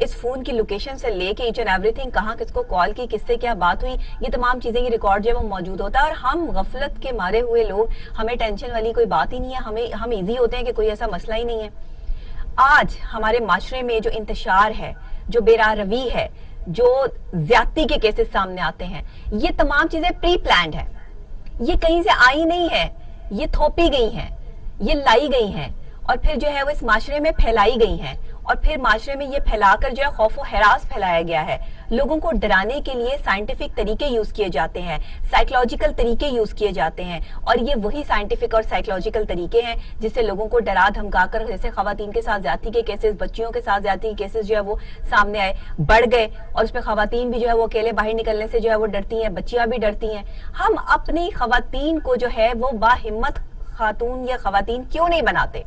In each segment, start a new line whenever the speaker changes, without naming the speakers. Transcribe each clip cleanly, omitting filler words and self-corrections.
اس phone کی location سے لے کے ایچ اینڈ ایوری تھنگ، کہاں کس کو کال کی، کس سے کیا بات ہوئی، یہ تمام چیزیں یہ ریکارڈ جو ہے وہ موجود ہوتا ہے. اور ہم غفلت کے مارے ہوئے لوگ، ہمیں ٹینشن والی کوئی بات ہی نہیں ہے، ہم ایزی ہوتے ہیں کہ کوئی ایسا مسئلہ ہی نہیں ہے. آج ہمارے معاشرے میں جو انتشار ہے، جو بے راہ روی ہے، جو زیادتی کے کیسز سامنے آتے ہیں، یہ تمام چیزیں پری پلانڈ ہیں. یہ کہیں سے آئی نہیں ہے، یہ تھوپی گئی ہیں، یہ لائی گئی ہیں اور پھر جو ہے وہ اس معاشرے میں پھیلائی گئی ہیں. اور پھر معاشرے میں یہ پھیلا کر جو ہے خوف و ہراس پھیلایا گیا ہے. لوگوں کو ڈرانے کے لیے سائنٹیفک طریقے یوز کیے جاتے ہیں، سائیکولوجیکل طریقے یوز کیے جاتے ہیں. اور یہ وہی سائنٹیفک اور سائیکولوجیکل طریقے ہیں جس سے لوگوں کو ڈرا دھمکا کر، جیسے خواتین کے ساتھ زیادتی کے کیسز، بچیوں کے ساتھ زیادتی کے کیسز جو ہے وہ سامنے آئے، بڑھ گئے. اور اس پہ خواتین بھی جو ہے وہ اکیلے باہر نکلنے سے جو ہے وہ ڈرتی ہیں، بچیاں بھی ڈرتی ہیں. ہم اپنی خواتین کو جو ہے وہ باہمت خاتون یا خواتین کیوں نہیں بناتے؟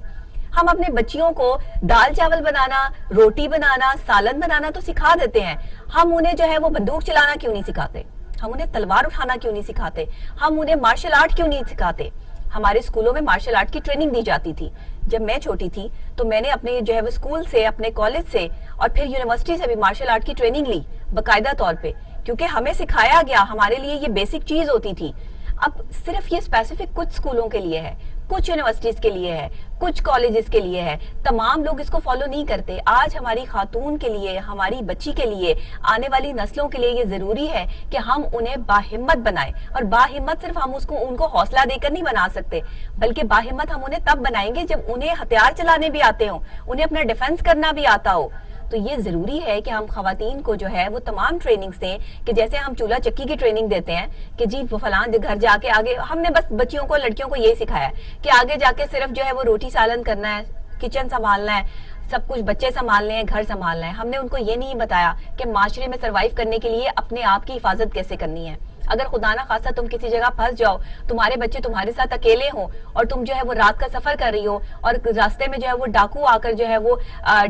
ہم اپنے بچیوں کو دال چاول بنانا، روٹی بنانا، سالن بنانا تو سکھا دیتے ہیں. ہم انہیں جو ہے وہ بندوق چلانا کیوں نہیں سکھاتے؟ ہم انہیں تلوار اٹھانا کیوں نہیں سکھاتے؟ ہم انہیں مارشل آرٹ کیوں نہیں سکھاتے؟ ہمارے اسکولوں میں مارشل آرٹ کی ٹریننگ دی جاتی تھی. جب میں چھوٹی تھی تو میں نے اپنے جو ہے وہ اسکول سے، اپنے کالج سے اور پھر یونیورسٹی سے بھی مارشل آرٹ کی ٹریننگ لی باقاعدہ طور پہ، کیونکہ ہمیں سکھایا گیا، ہمارے لیے یہ بیسک چیز ہوتی تھی. اب صرف یہ اسپیسیفک کچھ اسکولوں کے لیے ہے، کچھ یونیورسٹیز کے لیے ہے، کچھ کالجز کے لیے ہے، تمام لوگ اس کو فالو نہیں کرتے. آج ہماری خاتون کے لیے، ہماری بچی کے لیے، آنے والی نسلوں کے لیے یہ ضروری ہے کہ ہم انہیں باہمت بنائیں. اور باہمت صرف ہم ان کو حوصلہ دے کر نہیں بنا سکتے، بلکہ باہمت ہم انہیں تب بنائیں گے جب انہیں ہتھیار چلانے بھی آتے ہوں، انہیں اپنا ڈیفنس کرنا بھی آتا ہو. تو یہ ضروری ہے کہ ہم خواتین کو جو ہے وہ تمام ٹریننگز دیں، کہ جیسے ہم چولہا چکی کی ٹریننگ دیتے ہیں کہ جی وہ فلاں گھر جا کے آگے، ہم نے بس بچیوں کو، لڑکیوں کو یہ سکھایا کہ آگے جا کے صرف جو ہے وہ روٹی سالن کرنا ہے، کچن سنبھالنا ہے، سب کچھ بچے سنبھالنے ہیں، گھر سنبھالنا ہے. ہم نے ان کو یہ نہیں بتایا کہ معاشرے میں سروائیو کرنے کے لیے اپنے آپ کی حفاظت کیسے کرنی ہے. اگر خدا نہ خواستہ تم کسی جگہ پھنس جاؤ، تمہارے بچے تمہارے ساتھ اکیلے ہوں اور تم جو ہے وہ رات کا سفر کر رہی ہو اور راستے میں جو ہے وہ ڈاکو آ کر جو ہے وہ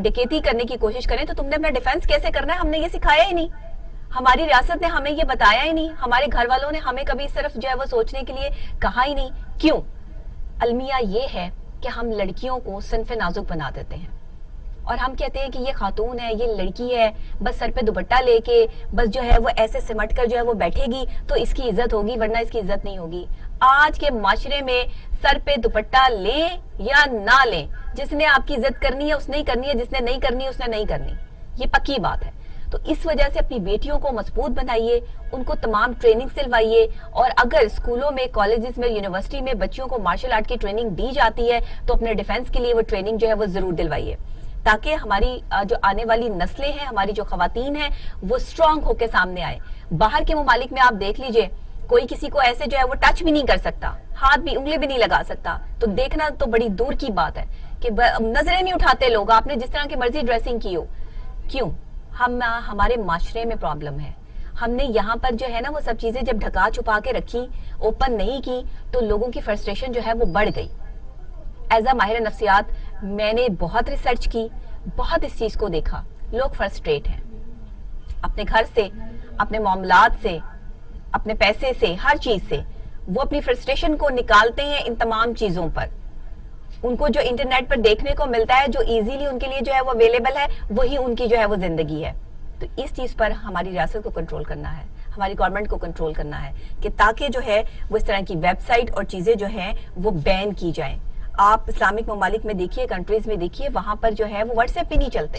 ڈکیتی کرنے کی کوشش کریں، تو تم نے اپنا ڈیفنس کیسے کرنا ہے؟ ہم نے یہ سکھایا ہی نہیں، ہماری ریاست نے ہمیں یہ بتایا ہی نہیں، ہمارے گھر والوں نے ہمیں کبھی صرف جو ہے وہ سوچنے کے لیے کہا ہی نہیں. کیوں؟ المیہ یہ ہے کہ ہم لڑکیوں کو صنف نازک بنا دیتے ہیں اور ہم کہتے ہیں کہ یہ خاتون ہے، یہ لڑکی ہے، بس سر پہ دوپٹہ لے کے بس جو ہے وہ ایسے سمٹ کر جو ہے وہ بیٹھے گی تو اس کی عزت ہوگی، ورنہ اس کی عزت نہیں ہوگی. آج کے معاشرے میں سر پہ دوپٹہ لیں یا نہ لیں، جس نے آپ کی عزت کرنی ہے اس نے ہی کرنی ہے، جس نے نہیں کرنی اس نے نہیں کرنی، یہ پکی بات ہے. تو اس وجہ سے اپنی بیٹیوں کو مضبوط بنائیے، ان کو تمام ٹریننگ دلوائیے. اور اگر اسکولوں میں، کالجز میں، یونیورسٹی میں بچیوں کو مارشل آرٹ کی ٹریننگ دی جاتی ہے تو اپنے ڈیفنس کے لیے وہ ٹریننگ جو ہے وہ ضرور دلوائیے، تاکہ ہماری جو آنے والی نسلیں ہیں، ہماری جو خواتین ہیں، وہ اسٹرانگ ہو کے سامنے آئے. باہر کے ممالک میں آپ دیکھ لیجئے، کوئی کسی کو ایسے جو ہے وہ ٹچ بھی نہیں کر سکتا، ہاتھ بھی، انگلی بھی نہیں لگا سکتا. تو دیکھنا تو بڑی دور کی بات ہے کہ نظریں نہیں اٹھاتے لوگ، آپ نے جس طرح کی مرضی ڈریسنگ کی ہو. کیوں؟ ہمارے معاشرے میں پرابلم ہے. ہم نے یہاں پر جو ہے نا وہ سب چیزیں جب ڈھکا چھپا کے رکھی، اوپن نہیں کی، تو لوگوں کی فرسٹریشن جو ہے وہ بڑھ گئی. ایز اے ماہر نفسیات میں نے بہت ریسرچ کی، بہت اس چیز کو دیکھا. لوگ فرسٹریٹ ہیں اپنے گھر سے، اپنے معاملات سے، اپنے پیسے سے، ہر چیز سے. وہ اپنی فرسٹریشن کو نکالتے ہیں ان تمام چیزوں پر. ان کو جو انٹرنیٹ پر دیکھنے کو ملتا ہے، جو ایزیلی ان کے لیے جو ہے وہ اویلیبل ہے، وہی ان کی جو ہے وہ زندگی ہے. تو اس چیز پر ہماری ریاست کو کنٹرول کرنا ہے، ہماری گورنمنٹ کو کنٹرول کرنا ہے کہ تاکہ جو ہے وہ اس طرح کی ویب سائٹ اور چیزیں جو ہیں وہ بین کی جائیں. آپ اسلامک ممالک میں دیکھیے، کنٹریز میں دیکھیے، وہاں پر جو ہے وہ واٹس ایپ بھی نہیں چلتے.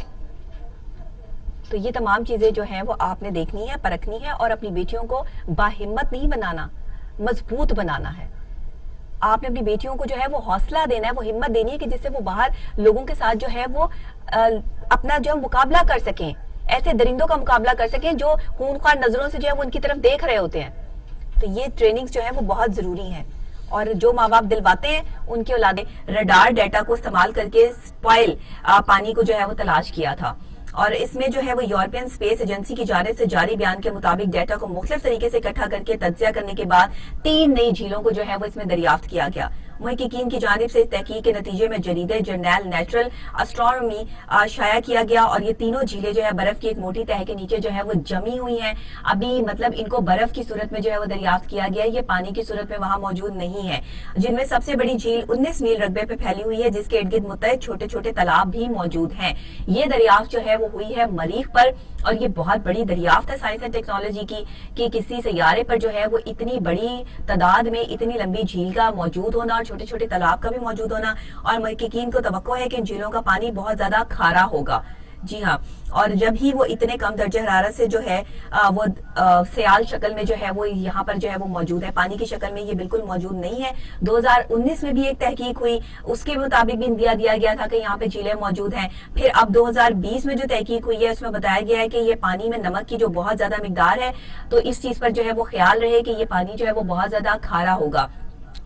تو یہ تمام چیزیں جو ہیں وہ آپ نے دیکھنی ہے، پرکھنی ہے اور اپنی بیٹیوں کو باہمت نہیں بنانا، مضبوط بنانا ہے. آپ نے اپنی بیٹیوں کو جو ہے وہ حوصلہ دینا ہے، وہ ہمت دینی ہے کہ جس سے وہ باہر لوگوں کے ساتھ جو ہے وہ اپنا جو مقابلہ کر سکیں، ایسے درندوں کا مقابلہ کر سکیں جو خونخوار نظروں سے جو ہے وہ ان کی طرف دیکھ رہے ہوتے ہیں. تو یہ ٹریننگز جو ہے وہ بہت ضروری ہیں. اور جو ماں باپ دلواتے ہیں ان کی اولادیں ریڈار ڈیٹا کو استعمال کر کے سپائل پانی کو جو ہے وہ تلاش کیا تھا. اور اس میں جو ہے وہ یورپین اسپیس ایجنسی کی جانب سے جاری بیان کے مطابق ڈیٹا کو مختلف طریقے سے اکٹھا کر کے تجزیہ کرنے کے بعد 3 نئی جھیلوں کو جو ہے وہ اس میں دریافت کیا گیا. محققین کی جانب سے تحقیق کے نتیجے میں جریدے جرنل نیچرل اسٹرانومی شائع کیا گیا، اور یہ تینوں جھیلیں جو ہے برف کی ایک موٹی تہہ کے نیچے جو ہے وہ جمی ہوئی ہیں. ابھی مطلب ان کو برف کی صورت میں جو ہے وہ دریافت کیا گیا، یہ پانی کی صورت میں وہاں موجود نہیں ہے. جن میں سب سے بڑی جھیل 19 میل رقبے پہ پھیلی ہوئی ہے، جس کے ارد گرد متعدد چھوٹے چھوٹے تالاب بھی موجود ہیں. یہ دریافت جو ہے وہ ہوئی ہے مریخ پر، اور یہ بہت بڑی دریافت ہے سائنس اینڈ ٹیکنالوجی کی کہ کسی سیارے پر جو ہے وہ اتنی بڑی تعداد میں اتنی لمبی جھیل کا موجود ہونا اور چھوٹے چھوٹے تالاب کا بھی موجود ہونا. اور محققین کو توقع ہے کہ ان جھیلوں کا پانی بہت زیادہ کھارا ہوگا. جی ہاں، اور جب ہی وہ اتنے کم درجہ حرارت سے جو ہے وہ سیال شکل میں جو ہے وہ یہاں پر جو ہے وہ موجود ہے، پانی کی شکل میں یہ بالکل موجود نہیں ہے. 2019 میں بھی ایک تحقیق ہوئی، اس کے مطابق بھی اندیا دیا گیا تھا کہ یہاں پہ جھیلیں موجود ہیں. پھر اب 2020 میں جو تحقیق ہوئی ہے اس میں بتایا گیا ہے کہ یہ پانی میں نمک کی جو بہت زیادہ مقدار ہے، تو اس چیز پر جو ہے وہ خیال رہے کہ یہ پانی جو ہے وہ بہت زیادہ کھارا ہوگا.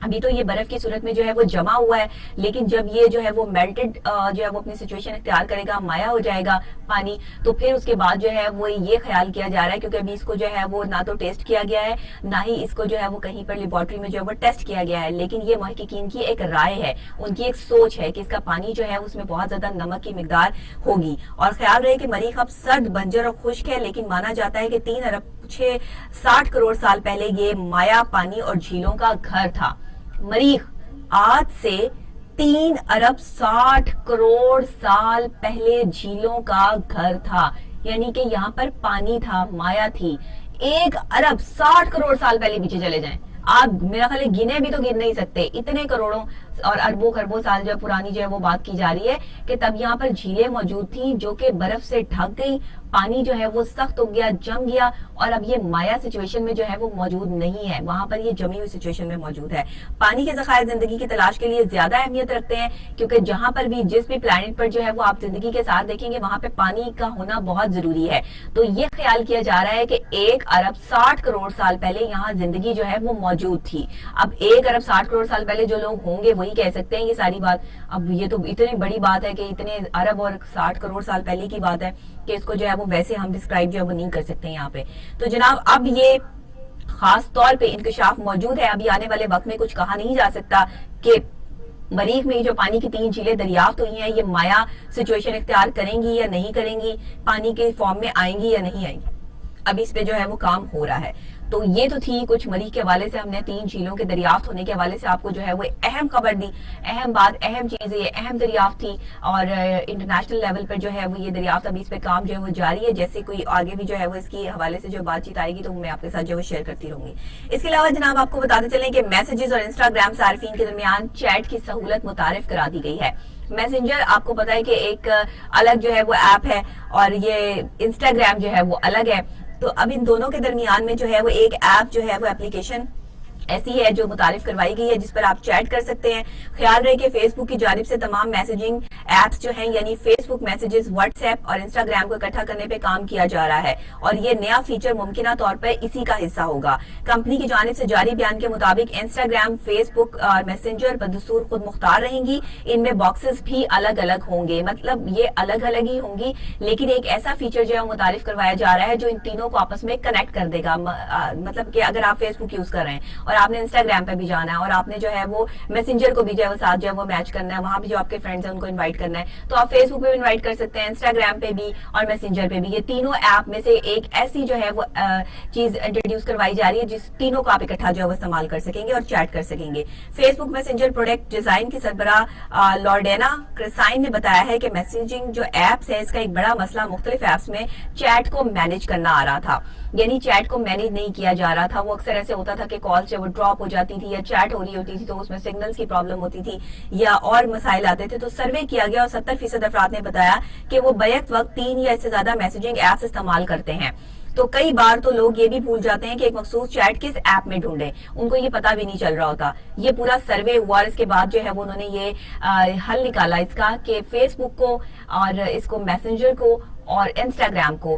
ابھی تو یہ برف کی صورت میں جو ہے وہ جمع ہوا ہے، لیکن جب یہ جو ہے وہ میلٹڈ جو ہے وہ اپنی سچویشن اختیار کرے گا، مایا ہو جائے گا پانی، تو پھر اس کے بعد جو ہے وہ یہ خیال کیا جا رہا ہے، کیونکہ ابھی اس کو جو ہے وہ نہ تو ٹیسٹ کیا گیا ہے، نہ ہی اس کو جو ہے وہ کہیں پر لیبارٹری میں جو ہے وہ ٹیسٹ کیا گیا ہے، لیکن یہ محققین کی ایک رائے ہے، ان کی ایک سوچ ہے کہ اس کا پانی جو ہے اس میں بہت زیادہ نمک کی مقدار ہوگی. اور خیال رہے کہ مریخ اب سرد، بنجر اور خشک ہے، لیکن مانا جاتا ہے کہ 3 ارب 60 کروڑ سال پہلے یہ مایا پانی اور جھیلوں کا گھر تھا. مریخ آج سے 3 ارب 60 کروڑ سال پہلے جھیلوں کا گھر تھا، یعنی کہ یہاں پر پانی تھا، مایا تھی. 1 ارب 60 کروڑ سال پہلے پیچھے چلے جائیں آپ، میرا خیال ہے گنے بھی تو گن نہیں سکتے، اتنے کروڑوں اور اربوں خربوں سال جو پرانی جو ہے وہ بات کی جا رہی ہے کہ تب یہاں پر جھیلیں موجود تھیں جو کہ برف سے ڈھک گئی، پانی جو ہے وہ سخت ہو گیا، جم گیا، اور اب یہ مایا سچویشن میں جو ہے وہ موجود نہیں ہے، وہاں پر یہ جمی ہوئی سچویشن میں موجود ہے. پانی کے ذخائر زندگی کی تلاش کے لیے زیادہ اہمیت رکھتے ہیں، کیونکہ جہاں پر بھی جس بھی پلانٹ پر جو ہے وہ آپ زندگی کے ساتھ دیکھیں گے وہاں پہ پانی کا ہونا بہت ضروری ہے. تو یہ خیال کیا جا رہا ہے کہ 1 ارب 60 کروڑ سال پہلے یہاں زندگی جو ہے وہ موجود تھی. اب 1 ارب 60 کروڑ سال پہلے جو لوگ ہوں گے وہی کہہ سکتے ہیں یہ ساری بات. اب یہ تو اتنی بڑی بات ہے کہ اتنے ارب اور 60 کروڑ سال پہلے کی بات ہے کہ اس کو جو ہے وہ ویسے ہم ڈسکرائب جو ہے وہ نہیں کر سکتے یہاں پہ. تو جناب اب یہ خاص طور پہ انکشاف موجود ہے، ابھی آنے والے وقت میں کچھ کہا نہیں جا سکتا کہ مریخ میں جو پانی کی 3 جھیلیں دریافت ہوئی ہیں یہ مایا سچویشن اختیار کریں گی یا نہیں کریں گی، پانی کے فارم میں آئیں گی یا نہیں آئیں گی. ابھی اس پہ جو ہے وہ کام ہو رہا ہے. تو یہ تو تھی کچھ مریخ کے حوالے سے، ہم نے 3 جھیلوں کے دریافت ہونے کے حوالے سے آپ کو جو ہے وہ اہم خبر دی، اہم بات، اہم چیز، یہ اہم دریافت تھی. اور انٹرنیشنل لیول پر جو ہے وہ یہ دریافت ابھی اس پہ کام جو ہے وہ جاری ہے. جیسے کوئی آگے بھی جو ہے وہ اس کی حوالے سے جو بات چیت آئے گی تو میں آپ کے ساتھ جو ہے شیئر کرتی رہوں گی. اس کے علاوہ جناب آپ کو بتاتے چلیں کہ میسیجز اور انسٹاگرام صارفین کے درمیان چیٹ کی سہولت متعارف کرا دی گئی ہے. میسنجر آپ کو پتا ہے کہ ایک الگ جو ہے وہ ایپ ہے اور یہ انسٹاگرام جو ہے وہ الگ ہے. تو اب ان دونوں کے درمیان میں جو ہے وہ ایک ایپ جو ہے وہ اپلیکیشن ایسی ہے جو متعارف کروائی گئی ہے جس پر آپ چیٹ کر سکتے ہیں. خیال رہے کہ فیس بک کی جانب سے تمام میسیجنگ ایپس جو ہیں یعنی فیس بک میسیجز، واٹس ایپ اور انسٹاگرام کو اکٹھا کرنے پہ کام کیا جا رہا ہے، اور یہ نیا فیچر ممکنہ طور پر اسی کا حصہ ہوگا. کمپنی کی جانب سے جاری بیان کے مطابق انسٹاگرام، فیس بک اور میسنجر بدستور خود مختار رہیں گی. ان میں باکسز بھی الگ الگ ہوں گے، مطلب یہ الگ الگ ہی ہوں گی، لیکن ایک ایسا فیچر جو ہے متعارف کروایا جا رہا ہے جو ان تینوں کو آپس میں کنیکٹ کر دے گا. مطلب کہ اگر آپ فیس بک یوز کر رہے ہیں اور آپ نے انسٹاگرام پہ بھی جانا ہے اور آپ نے جو ہے وہ میسنجر کو بھی جو ہے وہ ساتھ جو ہے وہ میچ کرنا ہے، وہاں بھی جو آپ کے فرینڈز ہیں ان کو انوائٹ کرنا ہے، تو آپ فیس بک پہ بھی انوائٹ کر سکتے ہیں، انسٹاگرام پہ بھی اور میسنجر پہ بھی. یہ تینوں ایپ میں سے ایک ایسی جو ہے وہ چیز انٹروڈیوس کروائی جا رہی ہے جس تینوں کو آپ اکٹھا جو ہے وہ استعمال کر سکیں گے اور چیٹ کر سکیں گے. فیس بک میسنجر پروڈکٹ ڈیزائن کی سربراہ لارڈینا کرسائن نے بتایا ہے کہ میسنجنگ جو ایپس ہے اس کا ایک بڑا مسئلہ مختلف ایپس میں چیٹ کو مینیج کرنا آ رہا تھا، یعنی چیٹ کو مینیج نہیں کیا جا رہا تھا. وہ اکثر ایسے ہوتا تھا کہ کال جو وہ ڈراپ ہو جاتی تھی یا چیٹ ہو رہی ہوتی تھی تو اس میں سگنلز کی پرابلم ہوتی تھی یا اور مسائل آتے تھے. تو سروے کیا گیا اور 70% افراد نے بتایا کہ وہ بیک وقت 3 یا اس سے زیادہ میسجنگ ایپس استعمال کرتے ہیں. تو کئی بار تو لوگ یہ بھی بھول جاتے ہیں کہ ایک مخصوص چیٹ کس ایپ میں ڈھونڈیں، ان کو یہ پتا بھی نہیں چل رہا ہوتا. یہ پورا سروے ہوا اور اس کے بعد جو ہے وہ انہوں نے یہ حل نکالا اس کا کہ فیس بک کو اور اس کو میسنجر کو اور انسٹاگرام کو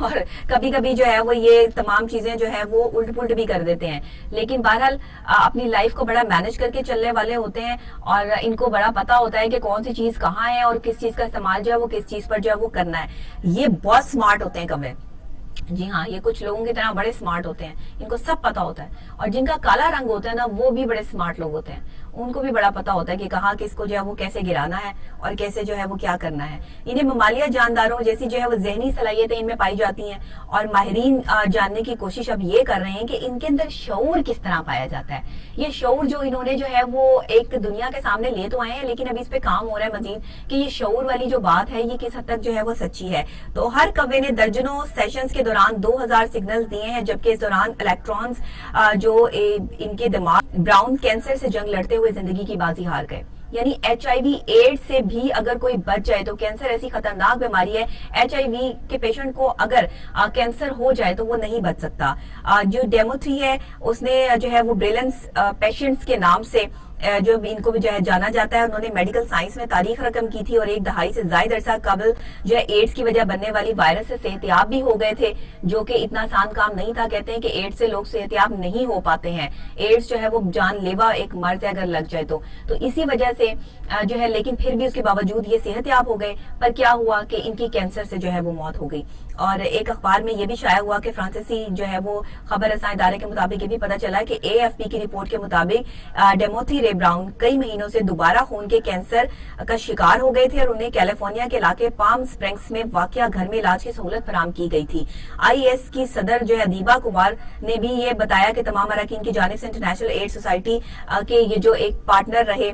اور کبھی کبھی جو ہے وہ یہ تمام چیزیں جو ہے وہ الٹ پلٹ بھی کر دیتے ہیں. لیکن بہرحال اپنی لائف کو بڑا مینج کر کے چلنے والے ہوتے ہیں اور ان کو بڑا پتا ہوتا ہے کہ کون سی چیز کہاں ہے اور کس چیز کا استعمال جو ہے وہ کس چیز پر جو ہے وہ کرنا ہے. یہ بہت سمارٹ ہوتے ہیں کوے. جی ہاں, یہ کچھ لوگوں کی طرح بڑے سمارٹ ہوتے ہیں, ان کو سب پتا ہوتا ہے. اور جن کا کالا رنگ ہوتا ہے نا, وہ بھی بڑے سمارٹ لوگ ہوتے ہیں, ان کو بھی بڑا پتا ہوتا ہے کہ کہاں کس کو جو ہے وہ کیسے گرانا ہے اور کیسے جو ہے وہ کیا کرنا ہے. انہیں ممالیہ جانداروں جیسی جو ہے وہ ذہنی صلاحیتیں ان میں پائی جاتی ہیں, اور ماہرین جاننے کی کوشش اب یہ کر رہے ہیں کہ ان کے اندر شعور کس طرح پایا جاتا ہے. یہ شعور جو انہوں نے جو ہے وہ ایک دنیا کے سامنے لے تو آئے ہیں, لیکن اب اس پہ کام ہو رہا ہے مزید کہ یہ شعور والی جو بات ہے یہ کس حد تک جو ہے وہ سچی ہے. تو ہر کوے نے درجنوں سیشنز کے دوران 2000 سگنلز دیے ہیں, جبکہ اس دوران الیکٹرانز جو ان کے دماغ براؤن کینسر سے جنگ لڑتے ہوئے زندگی کی بازی ہار گئے. یعنی ایچ آئی وی ایڈز سے بھی اگر کوئی بچ جائے تو, کینسر ایسی خطرناک بیماری ہے, ایچ آئی وی کے پیشنٹ کو اگر کینسر ہو جائے تو وہ نہیں بچ سکتا. جو ڈیموتری ہے اس نے جو ہے وہ بریلنس پیشنٹس کے نام سے جو ان کو بھی جو ہے جانا جاتا ہے. انہوں نے میڈیکل سائنس میں تاریخ رقم کی تھی اور ایک دہائی سے زائد عرصہ قبل جو ہے ایڈز کی وجہ بننے والی وائرس سے صحتیاب بھی ہو گئے تھے, جو کہ اتنا آسان کام نہیں تھا. کہتے ہیں کہ ایڈز سے لوگ صحتیاب نہیں ہو پاتے ہیں. ایڈز جو ہے وہ جان لیوا ایک مرض ہے اگر لگ جائے تو اسی وجہ سے جو ہے, لیکن پھر بھی اس کے باوجود یہ صحتیاب ہو گئے. پر کیا ہوا کہ ان کی کینسر سے جو ہے وہ موت ہو گئی. اور ایک اخبار میں یہ بھی شائع ہوا کہ فرانسیسی جو ہے وہ خبر رساں ادارے کے مطابق یہ بھی پتا چلا کہ اے ایف پی کی رپورٹ کے مطابق ڈیموتھی رے براؤن کئی مہینوں سے دوبارہ خون کے کینسر کا شکار ہو گئے تھے اور انہیں کیلیفورنیا کے علاقے پام سپرنگس میں واقع گھر میں علاج کی سہولت فراہم کی گئی تھی. آئی ایس کی صدر جو ہے ادیبہ کمار نے بھی یہ بتایا کہ تمام اراکین کی جانب سے انٹرنیشنل ایڈ سوسائٹی کے یہ جو ایک پارٹنر رہے,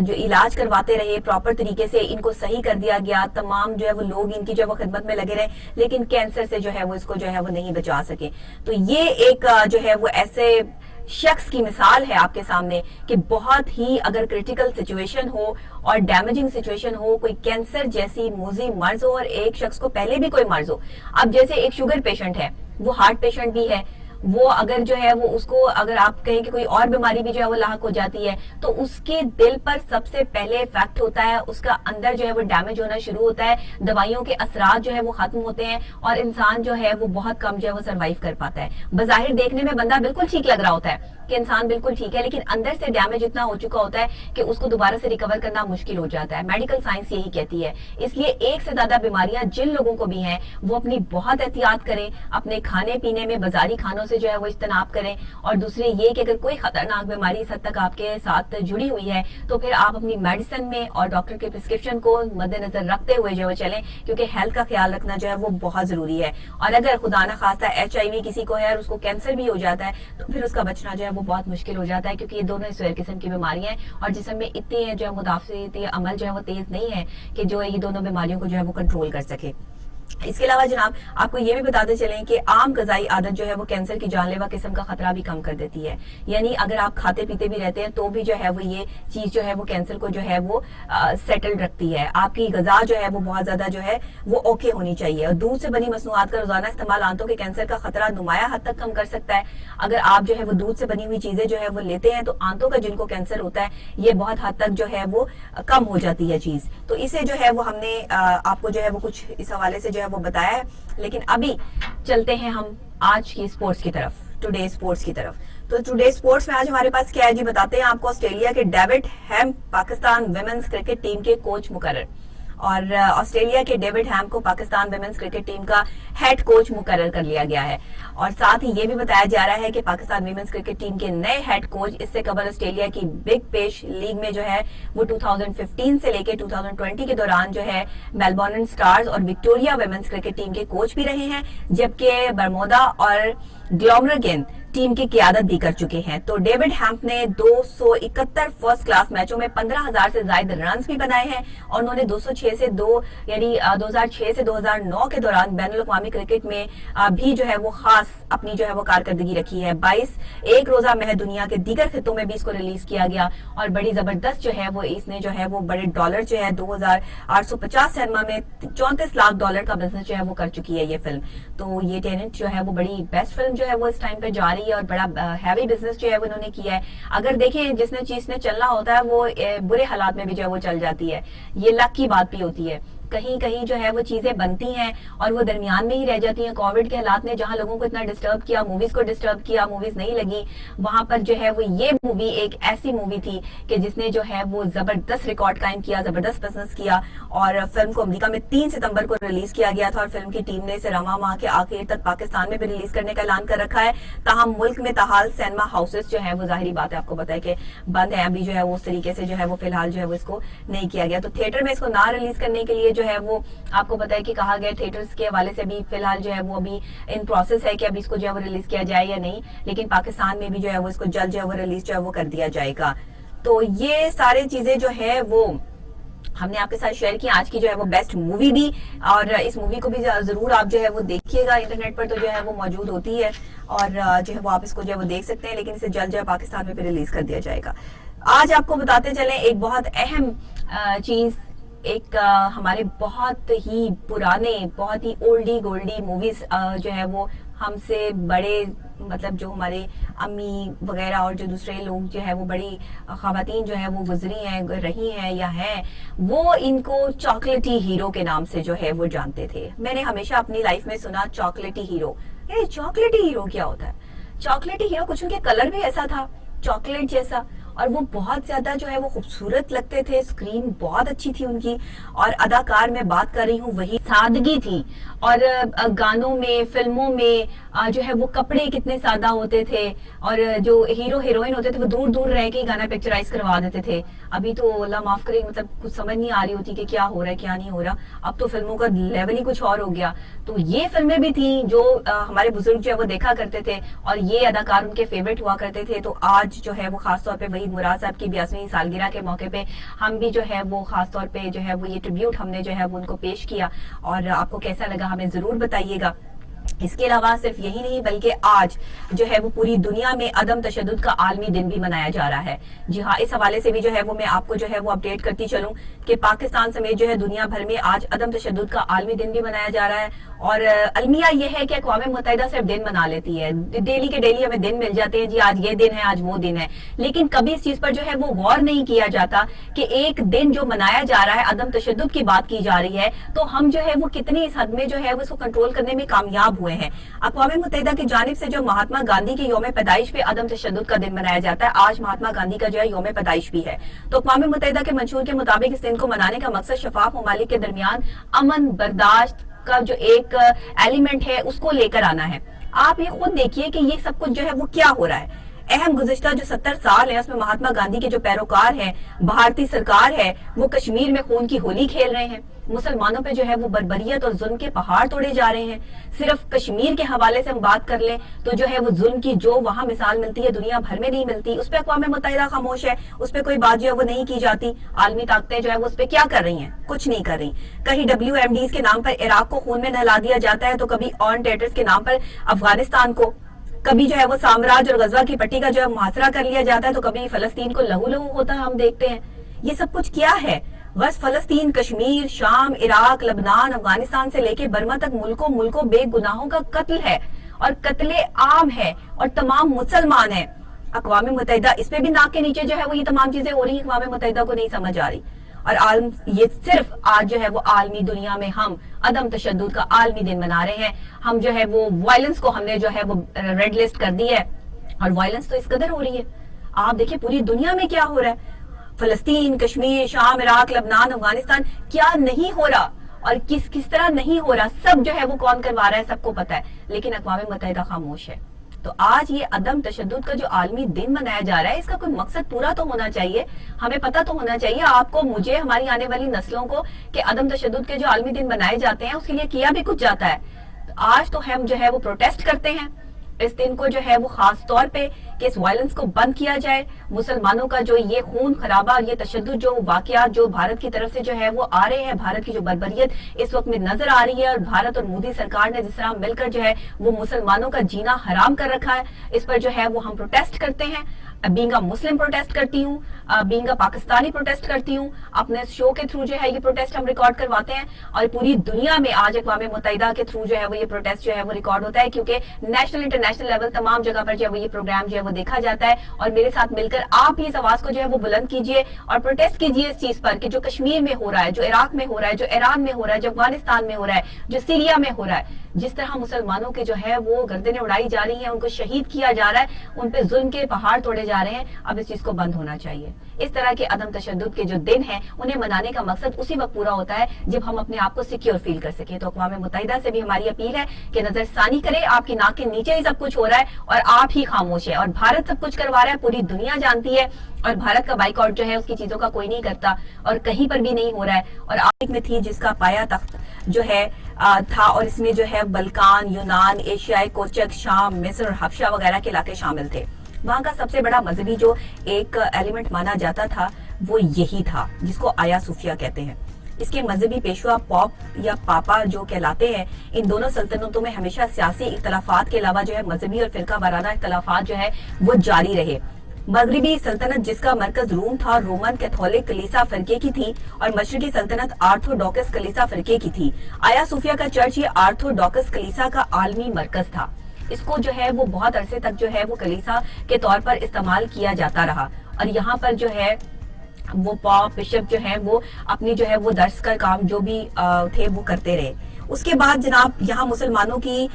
جو علاج کرواتے رہے پراپر طریقے سے, ان کو صحیح کر دیا گیا. تمام جو ہے وہ لوگ ان کی جو ہے وہ خدمت میں لگے رہے, لیکن کینسر سے جو ہے وہ اس کو جو ہے وہ نہیں بچا سکے. تو یہ ایک جو ہے وہ ایسے شخص کی مثال ہے آپ کے سامنے کہ بہت ہی اگر کریٹیکل سچویشن ہو اور ڈیمیجنگ سچویشن ہو, کوئی کینسر جیسی موذی مرض ہو اور ایک شخص کو پہلے بھی کوئی مرض ہو. اب جیسے ایک شوگر پیشنٹ ہے, وہ ہارٹ پیشنٹ بھی ہے, وہ اگر جو ہے وہ اس کو اگر آپ کہیں کہ کوئی اور بیماری بھی جو ہے وہ لاحق ہو جاتی ہے تو اس کے دل پر سب سے پہلے افیکٹ ہوتا ہے, اس کا اندر جو ہے وہ ڈیمیج ہونا شروع ہوتا ہے, دوائیوں کے اثرات جو ہے وہ ختم ہوتے ہیں اور انسان جو ہے وہ بہت کم جو ہے وہ سروائیو کر پاتا ہے. بظاہر دیکھنے میں بندہ بالکل ٹھیک لگ رہا ہوتا ہے کہ انسان بالکل ٹھیک ہے, لیکن اندر سے ڈیمیج اتنا ہو چکا ہوتا ہے کہ اس کو دوبارہ سے ریکور کرنا مشکل ہو جاتا ہے. میڈیکل سائنس یہی کہتی ہے. اس لیے ایک سے زیادہ بیماریاں جن لوگوں کو بھی ہیں وہ اپنی بہت احتیاط کریں, اپنے کھانے پینے میں بازاری کھانوں سے جو ہے وہ اجتناب کریں. اور دوسرے یہ کہ اگر کوئی خطرناک بیماری اس حد تک آپ کے ساتھ جڑی ہوئی ہے تو پھر آپ اپنی میڈیسن میں اور ڈاکٹر کے پرسکرپشن کو مد نظر رکھتے ہوئے جو ہے چلیں, کیونکہ ہیلتھ کا خیال رکھنا جو ہے وہ بہت ضروری ہے. اور اگر خدا نہ خواستہ ایچ آئی وی کسی کو ہے اور اس کو کینسر بھی ہو جاتا ہے تو پھر اس کا بچنا جو ہے وہ بہت مشکل ہو جاتا ہے, کیونکہ یہ دونوں اس قسم کی بیماریاں ہیں اور جسم میں اتنی جو ہے مدافعتی عمل جو ہے وہ تیز نہیں ہے کہ جو یہ دونوں بیماریوں کو جو ہے وہ کنٹرول کر سکے. اس کے علاوہ جناب آپ کو یہ بھی بتاتے چلیں کہ عام غذائی عادت جو ہے وہ کینسر کی جان لیوا قسم کا خطرہ بھی کم کر دیتی ہے. یعنی اگر آپ کھاتے پیتے بھی رہتے ہیں تو بھی جو ہے وہ یہ چیز جو ہے وہ کینسر کو جو ہے وہ سیٹل رکھتی ہے. آپ کی غذا جو ہے وہ بہت زیادہ جو ہے وہ اوکے ہونی چاہیے. اور دودھ سے بنی مصنوعات کا روزانہ استعمال آنتوں کے کینسر کا خطرہ نمایاں حد تک کم کر سکتا ہے. اگر آپ جو ہے وہ دودھ سے بنی ہوئی چیزیں جو ہے وہ لیتے ہیں تو آنتوں کا جن کو کینسر ہوتا ہے یہ بہت حد تک جو ہے وہ کم ہو جاتی ہے چیز. تو اسے جو ہے وہ ہم نے آپ کو جو ہے وہ کچھ اس حوالے سے جو ہے وہ بتایا ہے. لیکن ابھی چلتے ہیں ہم آج کی سپورٹس کی طرف, ٹوڈے سپورٹس کی طرف. تو ٹوڈے سپورٹس میں آج ہمارے پاس کیا ہے جی, بتاتے ہیں آپ کو. آسٹریلیا کے David ham Pakistan women's cricket team کے کوچ مقرر, اور آسٹریلیا کے ڈیوڈ ہیم کو پاکستان ویمنز کرکٹ ٹیم کا ہیڈ کوچ مقرر کر لیا گیا ہے. اور ساتھ ہی یہ بھی بتایا جا رہا ہے کہ پاکستان ویمنز کرکٹ ٹیم کے نئے ہیڈ کوچ اس سے قبل آسٹریلیا کی بگ بیش لیگ میں جو ہے وہ 2015 سے لے کے 2020 کے دوران جو ہے میلبورن سٹارز اور وکٹوریا ویمنز کرکٹ ٹیم کے کوچ بھی رہے ہیں, جبکہ برمودا اور گلومرگن ٹیم کی قیادت بھی کر چکے ہیں. تو ڈیوڈ ہیمپ نے 271 فرسٹ کلاس میچوں میں 15,000 سے زائد رنز بھی بنائے ہیں اور انہوں نے 206 سے 2 یعنی 2006 سے 2009 کے دوران بین الاقوامی کرکٹ میں بھی جو ہے وہ خاص اپنی جو ہے وہ کارکردگی رکھی ہے. 22 ایک روزہ میچ دنیا کے دیگر خطوں میں بھی اس کو ریلیز کیا گیا اور بڑی زبردست جو ہے وہ اس نے جو ہے وہ بڑے ڈالر جو ہے 2,850 سینما میں $34 لاکھ کا بزنس جو ہے وہ کر چکی ہے یہ فلم. تو یہ ٹیننٹ جو ہے وہ بڑی بیسٹ فلم جو ہے وہ اس ٹائم پہ جا رہی ہے اور بڑا ہیوی بزنس جو ہے وہ انہوں نے کیا ہے. اگر دیکھیں جس نے چیز نے چلنا ہوتا ہے وہ برے حالات میں بھی جو ہے وہ چل جاتی ہے, یہ لک کی بات بھی ہوتی ہے. کہیں کہیں جو ہے وہ چیزیں بنتی ہیں اور وہ درمیان میں ہی رہ جاتی ہیں. کووڈ کے حالات نے جہاں لوگوں کو اتنا ڈسٹرب کیا, موویز کو ڈسٹرب کیا, موویز نہیں لگی, وہاں پر جو ہے وہ یہ مووی ایک ایسی مووی تھی کہ جس نے جو ہے وہ زبردست ریکارڈ قائم کیا, زبردست بزنس کیا, اور فلم کو امریکہ میں 3 ستمبر کو ریلیز کیا گیا تھا, اور فلم کی ٹیم نے اسے رواں ماہ کے آخر تک پاکستان میں بھی ریلیز کرنے کا اعلان کر رکھا ہے. تاہم ملک میں تاحال سینما ہاؤسز جو ہے وہ ظاہری بات ہے آپ کو پتا ہے کہ بند ہے ابھی, جو ہے وہ اس طریقے سے جو ہے وہ فی الحال جو ہے وہ اس کو نہیں کیا گیا. تو تھیٹر میں اس کو نہ ریلیز کرنے کے لیے جو ہے وہ آپ کو پتا ہے کہ کہا گیا تھیٹرز کے حوالے سے بھی فی الحال جو ہے وہ ابھی ان پروسیس ہے کہ ابھی اس کو جو ہے وہ ریلیز کیا جائے یا نہیں, لیکن پاکستان میں بھی جو ہے وہ اس کو جلد جو ہے وہ ریلیز جو ہے وہ کر دیا جائے گا. تو یہ سارے چیزیں جو ہے وہ ہم نے آپ کے ساتھ شیئر کی. آج کی جو ہے وہ بیسٹ مووی بھی, اور اس مووی کو بھی ضرور آپ جو ہے وہ دیکھیے گا, انٹرنیٹ پر تو جو ہے وہ موجود ہوتی ہے, اور جو ہے وہ آپ اس کو جو ہے وہ دیکھ سکتے ہیں, لیکن اسے جلد جو ہے پاکستان میں بھی ریلیز کر دیا جائے گا. آج آپ کو بتاتے چلیں ایک بہت اہم چیز, ایک ہمارے بہت ہی پرانے, بہت ہی اولڈی گولڈی موویز جو ہے وہ ہم سے بڑے, مطلب جو ہمارے امی وغیرہ اور جو دوسرے لوگ جو ہے وہ بڑی خواتین جو ہے وہ گزری ہیں, رہی ہیں یا ہیں, وہ ان کو چاکلیٹی ہیرو کے نام سے جو ہے وہ جانتے تھے. میں نے ہمیشہ اپنی لائف میں سنا چاکلیٹی ہیرو. چاکلیٹی ہیرو کیا ہوتا ہے؟ چاکلیٹی ہیرو کچھ ان کے کلر بھی ایسا تھا چاکلیٹ جیسا, اور وہ بہت زیادہ جو ہے وہ خوبصورت لگتے تھے, اسکرین بہت اچھی تھی ان کی, اور اداکار میں بات کر رہی ہوں وہی سادگی تھی, اور گانوں میں, فلموں میں جو ہے وہ کپڑے کتنے سادہ ہوتے تھے, اور جو ہیرو ہیروئن ہوتے تھے وہ دور دور رہ کے گانا پکچرائز کروا دیتے تھے. ابھی تو اللہ معاف کرے, مطلب کچھ سمجھ نہیں آ رہی ہوتی کہ کیا ہو رہا ہے کیا نہیں ہو رہا. اب تو فلموں کا لیول ہی کچھ اور ہو گیا. تو یہ فلمیں بھی تھیں جو ہمارے بزرگ جو ہے وہ دیکھا کرتے تھے, اور یہ اداکار ان کے فیوریٹ ہوا کرتے تھے. تو آج جو ہے وہ خاص طور پہ وحید مراد صاحب کی 82ویں سالگرہ کے موقع پہ ہم بھی جو ہے وہ خاص طور پہ جو ہے وہ یہ ٹریبیوٹ ہم نے جو ہے وہ ان کو پیش کیا, اور آپ کو کیسا لگا ہمیں ضرور بتائیے گا. اس کے علاوہ صرف یہی نہیں بلکہ آج جو ہے وہ پوری دنیا میں عدم تشدد کا عالمی دن بھی منایا جا رہا ہے. جی ہاں, اس حوالے سے بھی جو ہے وہ میں آپ کو جو ہے وہ اپڈیٹ کرتی چلوں کہ پاکستان سمیت جو ہے دنیا بھر میں آج عدم تشدد کا عالمی دن بھی منایا جا رہا ہے. اور المیہ یہ ہے کہ اقوام متحدہ صرف دن منا لیتی ہے, ڈیلی کے ڈیلی ہمیں دن مل جاتے ہیں, جی آج یہ دن ہے, آج وہ دن ہے, لیکن کبھی اس چیز پر جو ہے وہ غور نہیں کیا جاتا کہ ایک دن جو منایا جا رہا ہے, عدم تشدد کی بات کی جا رہی ہے, تو ہم جو ہے وہ کتنی اس حد میں جو ہے وہ اس کو کنٹرول کرنے میں کامیاب ہوئے ہیں. اقوام متحدہ کی جانب سے جو مہاتما گاندھی کے یوم پیدائش پہ عدم تشدد کا دن منایا جاتا ہے, آج مہاتما گاندھی کا جو ہے یوم پیدائش بھی ہے. تو اقوام متحدہ کے منشور کے مطابق اس دن کو منانے کا مقصد شفاف ممالک کے درمیان امن برداشت کا جو ایک ایلیمنٹ ہے اس کو لے کر آنا ہے. آپ یہ خود دیکھیے کہ یہ سب کچھ جو ہے وہ کیا ہو رہا ہے. اہم گزشتہ جو 70 سال ہے اس میں مہاتما گاندھی کے جو پیروکار ہیں, بھارتی سرکار ہے, وہ کشمیر میں خون کی ہولی کھیل رہے ہیں. مسلمانوں پہ جو ہے وہ بربریت اور ظلم کے پہاڑ توڑے جا رہے ہیں. صرف کشمیر کے حوالے سے ہم بات کر لیں تو جو ہے وہ ظلم کی جو وہاں مثال ملتی ہے دنیا بھر میں نہیں ملتی. اس پہ اقوام متحدہ خاموش ہے, اس پہ کوئی بات جو ہے وہ نہیں کی جاتی. عالمی طاقتیں جو ہے وہ اس پہ کیا کر رہی ہیں؟ کچھ نہیں کر رہی. کہیں WMDs کے نام پر عراق کو خون میں نہلا دیا جاتا ہے, تو کبھی آن ٹیٹرز کے نام پر افغانستان کو, کبھی جو ہے وہ سامراج اور غزوہ کی پٹی کا جو ہے محاصرہ کر لیا جاتا ہے, تو کبھی فلسطین کو لہو لہو ہوتا ہے ہم دیکھتے ہیں. یہ سب کچھ کیا ہے؟ بس فلسطین, کشمیر, شام, عراق, لبنان, افغانستان سے لے کے برما تک ملکوں بے گناہوں کا قتل ہے, اور قتل عام ہے, اور تمام مسلمان ہیں. اقوام متحدہ اس پہ بھی ناک کے نیچے جو ہے وہ یہ تمام چیزیں ہو رہی ہیں, اقوام متحدہ کو نہیں سمجھ آ رہی. اور یہ صرف آج جو ہے وہ عالمی دنیا میں ہم عدم تشدد کا عالمی دن منا رہے ہیں. ہم جو ہے وہ وائلنس کو ہم نے جو ہے وہ ریڈ لسٹ کر دی ہے, اور وائلنس تو اس قدر ہو رہی ہے. آپ دیکھیں پوری دنیا میں کیا ہو رہا ہے, فلسطین, کشمیر, شام, عراق, لبنان, افغانستان, کیا نہیں ہو رہا اور کس طرح نہیں ہو رہا, سب جو ہے وہ کون کروا رہا ہے سب کو پتا ہے, لیکن اقوام متحدہ خاموش ہے. تو آج یہ عدم تشدد کا جو عالمی دن منایا جا رہا ہے, اس کا کوئی مقصد پورا تو ہونا چاہیے, ہمیں پتہ تو ہونا چاہیے آپ کو, مجھے, ہماری آنے والی نسلوں کو, کہ عدم تشدد کے جو عالمی دن منائے جاتے ہیں اس کے لیے کیا بھی کچھ جاتا ہے. آج تو ہم جو ہے وہ پروٹیسٹ کرتے ہیں اس دن کو جو ہے وہ خاص طور پہ کہ اس وائلنس کو بند کیا جائے. مسلمانوں کا جو یہ خون خرابہ اور یہ تشدد جو واقعات جو بھارت کی طرف سے جو ہے وہ آ رہے ہیں, بھارت کی جو بربریت اس وقت میں نظر آ رہی ہے, اور بھارت اور مودی سرکار نے جس طرح مل کر جو ہے وہ مسلمانوں کا جینا حرام کر رکھا ہے, اس پر جو ہے وہ ہم پروٹیسٹ کرتے ہیں. بینگ اے مسلم پروٹیسٹ کرتی ہوں, بینگ اے پاکستانی پروٹیسٹ کرتی ہوں. اپنے شو کے تھرو جو ہے یہ پروٹیسٹ ہم ریکارڈ کرواتے ہیں, اور پوری دنیا میں آج اقوام متحدہ کے تھرو جو ہے وہ یہ پروٹیسٹ جو ہے وہ ریکارڈ ہوتا ہے, کیونکہ نیشنل انٹرنیشنل لیول تمام جگہ پر جو ہے وہ یہ پروگرام جو ہے وہ دیکھا جاتا ہے. اور میرے ساتھ مل کر آپ بھی اس آواز کو جو ہے وہ بلند کیجئے اور پروٹیسٹ کیجئے اس چیز پر کہ جو کشمیر میں ہو رہا ہے, جو عراق میں ہو رہا ہے, جو ایران میں ہو رہا ہے, جو افغانستان میں ہو رہا ہے, جو سیریا میں ہو رہا ہے, جس طرح مسلمانوں کے جو ہے وہ گردنیں اڑائی جا رہی ہیں, ان کو شہید کیا جا رہا ہے, ان پہ ظلم کے پہاڑ توڑے جا رہے ہیں, اب اس چیز کو بند ہونا چاہیے. اس طرح کے عدم تشدد کے جو دن ہیں انہیں منانے کا مقصد اسی وقت پورا ہوتا ہے جب ہم اپنے آپ کو سیکیور فیل کر سکیں. تو اقوام متحدہ سے بھی ہماری اپیل ہے کہ نظر ثانی کرے, آپ کی ناک کے نیچے ہی سب کچھ ہو رہا ہے اور آپ ہی خاموش ہے, اور بھارت سب کچھ کروا رہا ہے, پوری دنیا جانتی ہے, اور بھارت کا بائیکاٹ جو ہے اس کی چیزوں کا کوئی نہیں کرتا اور کہیں پر بھی نہیں ہو رہا ہے. اور آفریقہ میں تھی جس کا پایا تخت جو ہے تھا, اور اس میں جو ہے بلکان, یونان, ایشیائی کوچک, شام, مصر اور حبشہ وغیرہ کے علاقے شامل تھے. وہاں کا سب سے بڑا مذہبی جو ایک ایلیمنٹ مانا جاتا تھا وہ یہی تھا جس کو آیا صوفیہ کہتے ہیں. اس کے مذہبی پیشوا پوپ یا پاپا جو کہلاتے ہیں. ان دونوں سلطنتوں میں ہمیشہ سیاسی اختلافات کے علاوہ جو ہے مذہبی اور فرقہ وارانہ اختلافات جو ہے وہ جاری رہے. مغربی سلطنت جس کا مرکز روم تھا رومن کیتھولک کلیسا فرقے کی تھی, اور مشرقی سلطنت آرتھوڈوکس کلیسا فرقے کی تھی. آیا صوفیہ کا چرچ یہ آرتھوڈوکس کلیسا کا عالمی مرکز تھا. اس کو جو ہے وہ بہت عرصے تک جو ہے وہ کلیسا کے طور پر استعمال کیا جاتا رہا, اور یہاں پر جو ہے وہ پاپ بشپ جو ہے وہ اپنی جو ہے وہ درس کا کام جو بھی تھے وہ کرتے رہے. اس کے بعد جناب یہاں مسلمانوں کی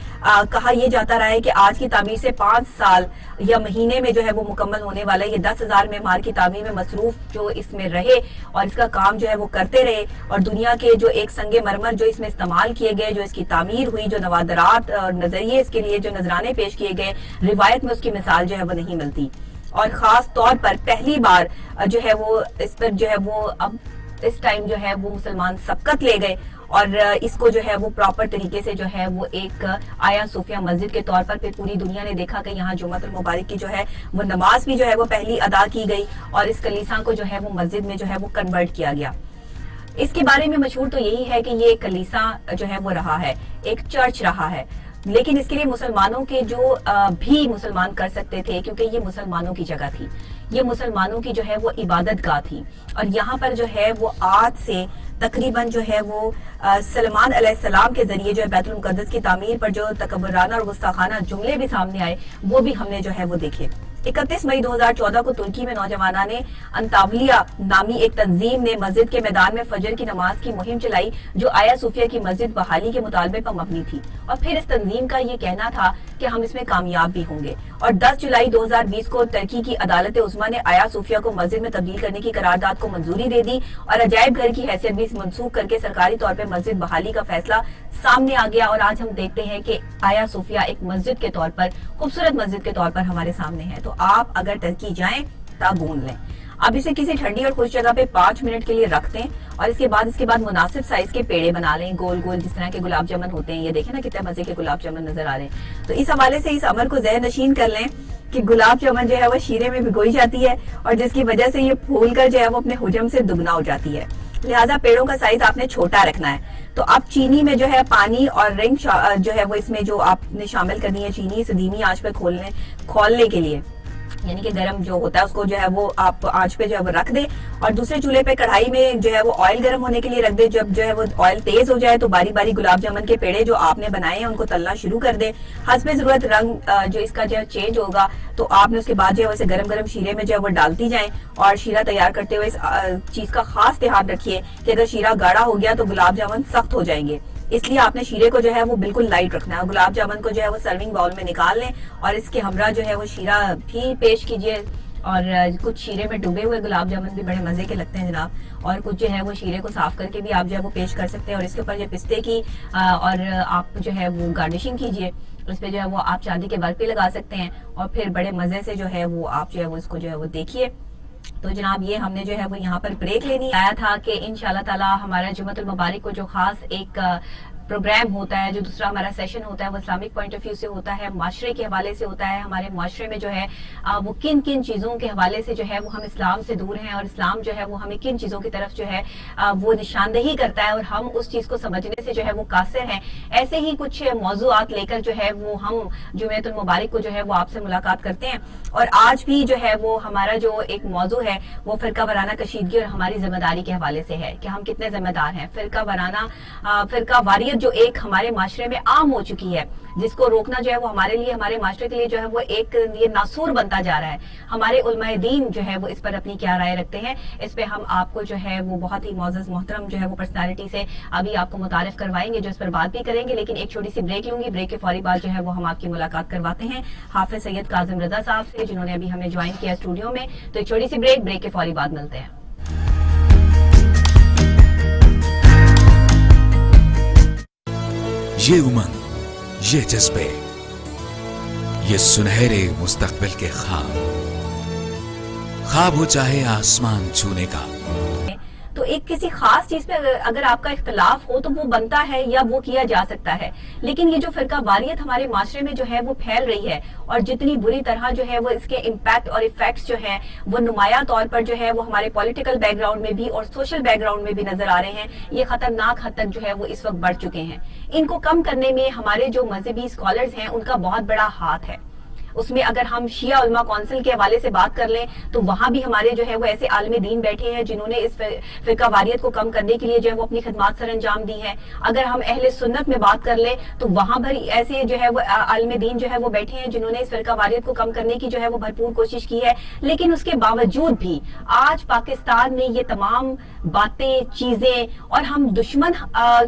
کہا یہ جاتا رہا ہے کہ آج کی تعمیر سے 5 سال یا مہینے میں جو ہے وہ مکمل ہونے والا ہے. یہ 10,000 معمار کی تعمیر میں مصروف جو اس میں رہے اور اس کا کام جو ہے وہ کرتے رہے, اور دنیا کے جو ایک سنگ مرمر جو اس میں استعمال کیے گئے, جو اس کی تعمیر ہوئی, جو نوادرات اور نظریے اس کے لیے جو نذرانے پیش کیے گئے, روایت میں اس کی مثال جو ہے وہ نہیں ملتی. اور خاص طور پر پہلی بار جو ہے وہ اس پر جو ہے وہ اب اس ٹائم جو ہے وہ مسلمان سبقت لے گئے, اور اس کو جو ہے وہ پراپر طریقے سے جو ہے وہ ایک آیا صوفیہ مسجد کے طور پر پھر پوری دنیا نے دیکھا کہ یہاں جمعۃ المبارک کی جو ہے وہ نماز بھی جو ہے وہ پہلی ادا کی گئی, اور اس کلیسا کو جو ہے وہ مسجد میں جو ہے وہ کنورٹ کیا گیا. اس کے بارے میں مشہور تو یہی ہے کہ یہ کلیسا جو ہے وہ رہا ہے, ایک چرچ رہا ہے, لیکن اس کے لیے مسلمانوں کے جو بھی مسلمان کر سکتے تھے, کیونکہ یہ مسلمانوں کی جگہ تھی, یہ مسلمانوں کی جو ہے وہ عبادت گاہ تھی. اور یہاں پر جو ہے وہ آج سے تقریباً جو ہے وہ سلمان علیہ السلام کے ذریعے جو ہے بیت المقدس کی تعمیر پر جو تکبرانہ اور گستاخانہ جملے بھی سامنے آئے وہ بھی ہم نے جو ہے وہ دیکھے. 31 مئی 2014 کو ترکی میں نوجوانوں نے انطاولیہ نامی ایک تنظیم نے مسجد کے میدان میں فجر کی نماز کی مہم چلائی جو آیا صوفیہ کی مسجد بحالی کے مطالبے پر مبنی تھی, اور پھر اس تنظیم کا یہ کہنا تھا کہ ہم اس میں کامیاب بھی ہوں گے. اور 10 جولائی 2020 کو ترکی کی عدالت عظمیٰ نے آیا صوفیہ کو مسجد میں تبدیل کرنے کی قرارداد کو منظوری دے دی, اور عجائب گھر کی حیثیت بھی منسوخ کر کے سرکاری طور پہ مسجد بحالی کا فیصلہ سامنے آ گیا. اور آج ہم دیکھتے ہیں کہ آیا صوفیہ ایک مسجد کے طور پر, خوبصورت مسجد کے طور پر ہمارے سامنے ہے. تو آپ اگر ترکی جائیں تا گون لیں. اب اسے کسی ٹھنڈی اور خوش جگہ پہ 5 منٹ کے لیے رکھ دیں, اور اس کے بعد مناسب سائز کے پیڑے بنا لیں, گول گول جس طرح کے گلاب جامن ہوتے ہیں. یہ دیکھیں نا کتنے مزے کے گلاب جامن نظر آ رہے ہیں. تو اس حوالے سے اس عمل کو ذہن نشین کر لیں کہ گلاب جامن جو ہے وہ شیرے میں بھگوئی جاتی ہے, اور جس کی وجہ سے یہ پھول کر جو ہے وہ اپنے حجم سے دگنا ہو جاتی ہے. لہٰذا پیڑوں کا سائز آپ نے چھوٹا رکھنا ہے. تو اب چینی میں جو ہے پانی اور رنگ جو ہے وہ اس میں جو آپ نے شامل کرنی ہے, چینی اسے دھیمی آنچ پہ کھولنے کے لیے, یعنی کہ گرم جو ہوتا ہے اس کو جو ہے وہ آپ آنچ پہ جو ہے وہ رکھ دیں, اور دوسرے چولہے پہ کڑھائی میں جو ہے وہ آئل گرم ہونے کے لیے رکھ دیں. جب جو ہے وہ آئل تیز ہو جائے تو باری باری گلاب جامن کے پیڑے جو آپ نے بنائے ہیں ان کو تلنا شروع کر دیں. حسب ضرورت رنگ جو اس کا جو ہے چینج ہوگا تو آپ نے اس کے بعد جو ہے اسے گرم گرم شیرے میں جو ہے وہ ڈالتی جائیں. اور شیرہ تیار کرتے ہوئے اس چیز کا خاص دھیان رکھیے کہ اگر شیرہ گاڑھا ہو گیا تو گلاب جامن سخت ہو جائیں گے, اس لیے آپ نے شیرے کو جو ہے وہ بالکل لائٹ رکھنا ہے. گلاب جامن کو جو ہے وہ سرونگ باؤل میں نکال لیں اور اس کے ہمراہ جو ہے وہ شیرہ بھی پیش کیجیے. اور کچھ شیرے میں ڈوبے ہوئے گلاب جامن بھی بڑے مزے کے لگتے ہیں جناب, اور کچھ جو ہے وہ شیرے کو صاف کر کے بھی آپ جو ہے وہ پیش کر سکتے ہیں. اور اس کے اوپر جو پستے کی اور آپ جو ہے وہ گارنشنگ کیجیے, اس پہ جو ہے وہ آپ چاندی کے ورق بھی لگا سکتے ہیں, اور پھر بڑے مزے سے جو ہے وہ آپ جو ہے وہ اس کو جو ہے وہ دیکھیے. تو جناب یہ ہم نے جو ہے وہ یہاں پر بریک لینی آیا تھا کہ انشاءاللہ تعالی ہمارا جمعۃ المبارک کو جو خاص ایک پروگرام ہوتا ہے, جو دوسرا ہمارا سیشن ہوتا ہے وہ اسلامک پوائنٹ آف ویو سے ہوتا ہے, معاشرے کے حوالے سے ہوتا ہے. ہمارے معاشرے میں جو ہے وہ کن کن چیزوں کے حوالے سے جو ہے وہ ہم اسلام سے دور ہیں, اور اسلام جو ہے وہ ہمیں کن چیزوں کی طرف جو ہے وہ نشاندہی کرتا ہے, اور ہم اس چیز کو سمجھنے سے جو ہے وہ قاصر ہیں. ایسے ہی کچھ موضوعات لے کر جو ہے وہ ہم جمعۃ المبارک کو جو ہے وہ آپ سے ملاقات کرتے ہیں. اور آج بھی جو ہے وہ ہمارا جو ایک موضوع موضوع ہے وہ فرقہ وارانہ کشیدگی اور ہماری ذمہ داری کے حوالے سے ہے کہ ہم کتنے ذمہ دار ہیں. فرقہ واریت جو ایک ہمارے معاشرے میں عام ہو چکی ہے، جس کو روکنا جو ہے وہ ہمارے لیے، ہمارے معاشرے کے لیے جو ہے وہ ایک یہ ناسور بنتا جا رہا ہے. ہمارے علماء دین جو ہے وہ اس پر اپنی کیا رائے رکھتے ہیں، اس پہ ہم آپ کو جو ہے وہ بہت ہی معزز محترم جو ہے وہ پرسنالٹی سے ابھی آپ کو متعارف کروائیں گے جو اس پر بات بھی کریں گے. لیکن ایک چھوٹی سی بریک لوں گی، بریک کے فوری بعد جو ہے وہ ہم آپ کی ملاقات کرواتے ہیں حافظ سید کاظم رضا صاحب سے، جنہوں نے ابھی ہمیں جوائن کیا اسٹوڈیو میں. تو ایک چھوٹی سی بریک کے فوری بعد ملتے ہیں.
یہ امنگ، یہ جذبے، یہ سنہرے مستقبل کے خواب ہو چاہے آسمان چھونے کا.
تو ایک کسی خاص چیز پہ اگر آپ کا اختلاف ہو تو وہ بنتا ہے یا وہ کیا جا سکتا ہے. لیکن یہ جو فرقہ واریت ہمارے معاشرے میں جو ہے وہ پھیل رہی ہے اور جتنی بری طرح جو ہے وہ اس کے امپیکٹ اور ایفیکٹس جو ہیں وہ نمایاں طور پر جو ہے وہ ہمارے پولیٹیکل بیک گراؤنڈ میں بھی اور سوشل بیک گراؤنڈ میں بھی نظر آ رہے ہیں. یہ خطرناک حد تک جو ہے وہ اس وقت بڑھ چکے ہیں. ان کو کم کرنے میں ہمارے جو مذہبی اسکالرز ہیں ان کا بہت بڑا ہاتھ ہے. اس میں اگر ہم شیعہ علماء کونسل کے حوالے سے بات کر لیں تو وہاں بھی ہمارے جو ہے وہ ایسے عالم دین بیٹھے ہیں جنہوں نے اس فرقہ واریت کو کم کرنے کے لیے جو ہے وہ اپنی خدمات سر انجام دی ہیں. اگر ہم اہل سنت میں بات کر لیں تو وہاں پر ایسے جو ہے وہ عالم دین جو ہے وہ بیٹھے ہیں جنہوں نے اس فرقہ واریت کو کم کرنے کی جو ہے وہ بھرپور کوشش کی ہے. لیکن اس کے باوجود بھی آج پاکستان میں یہ تمام باتیں، چیزیں، اور ہم دشمن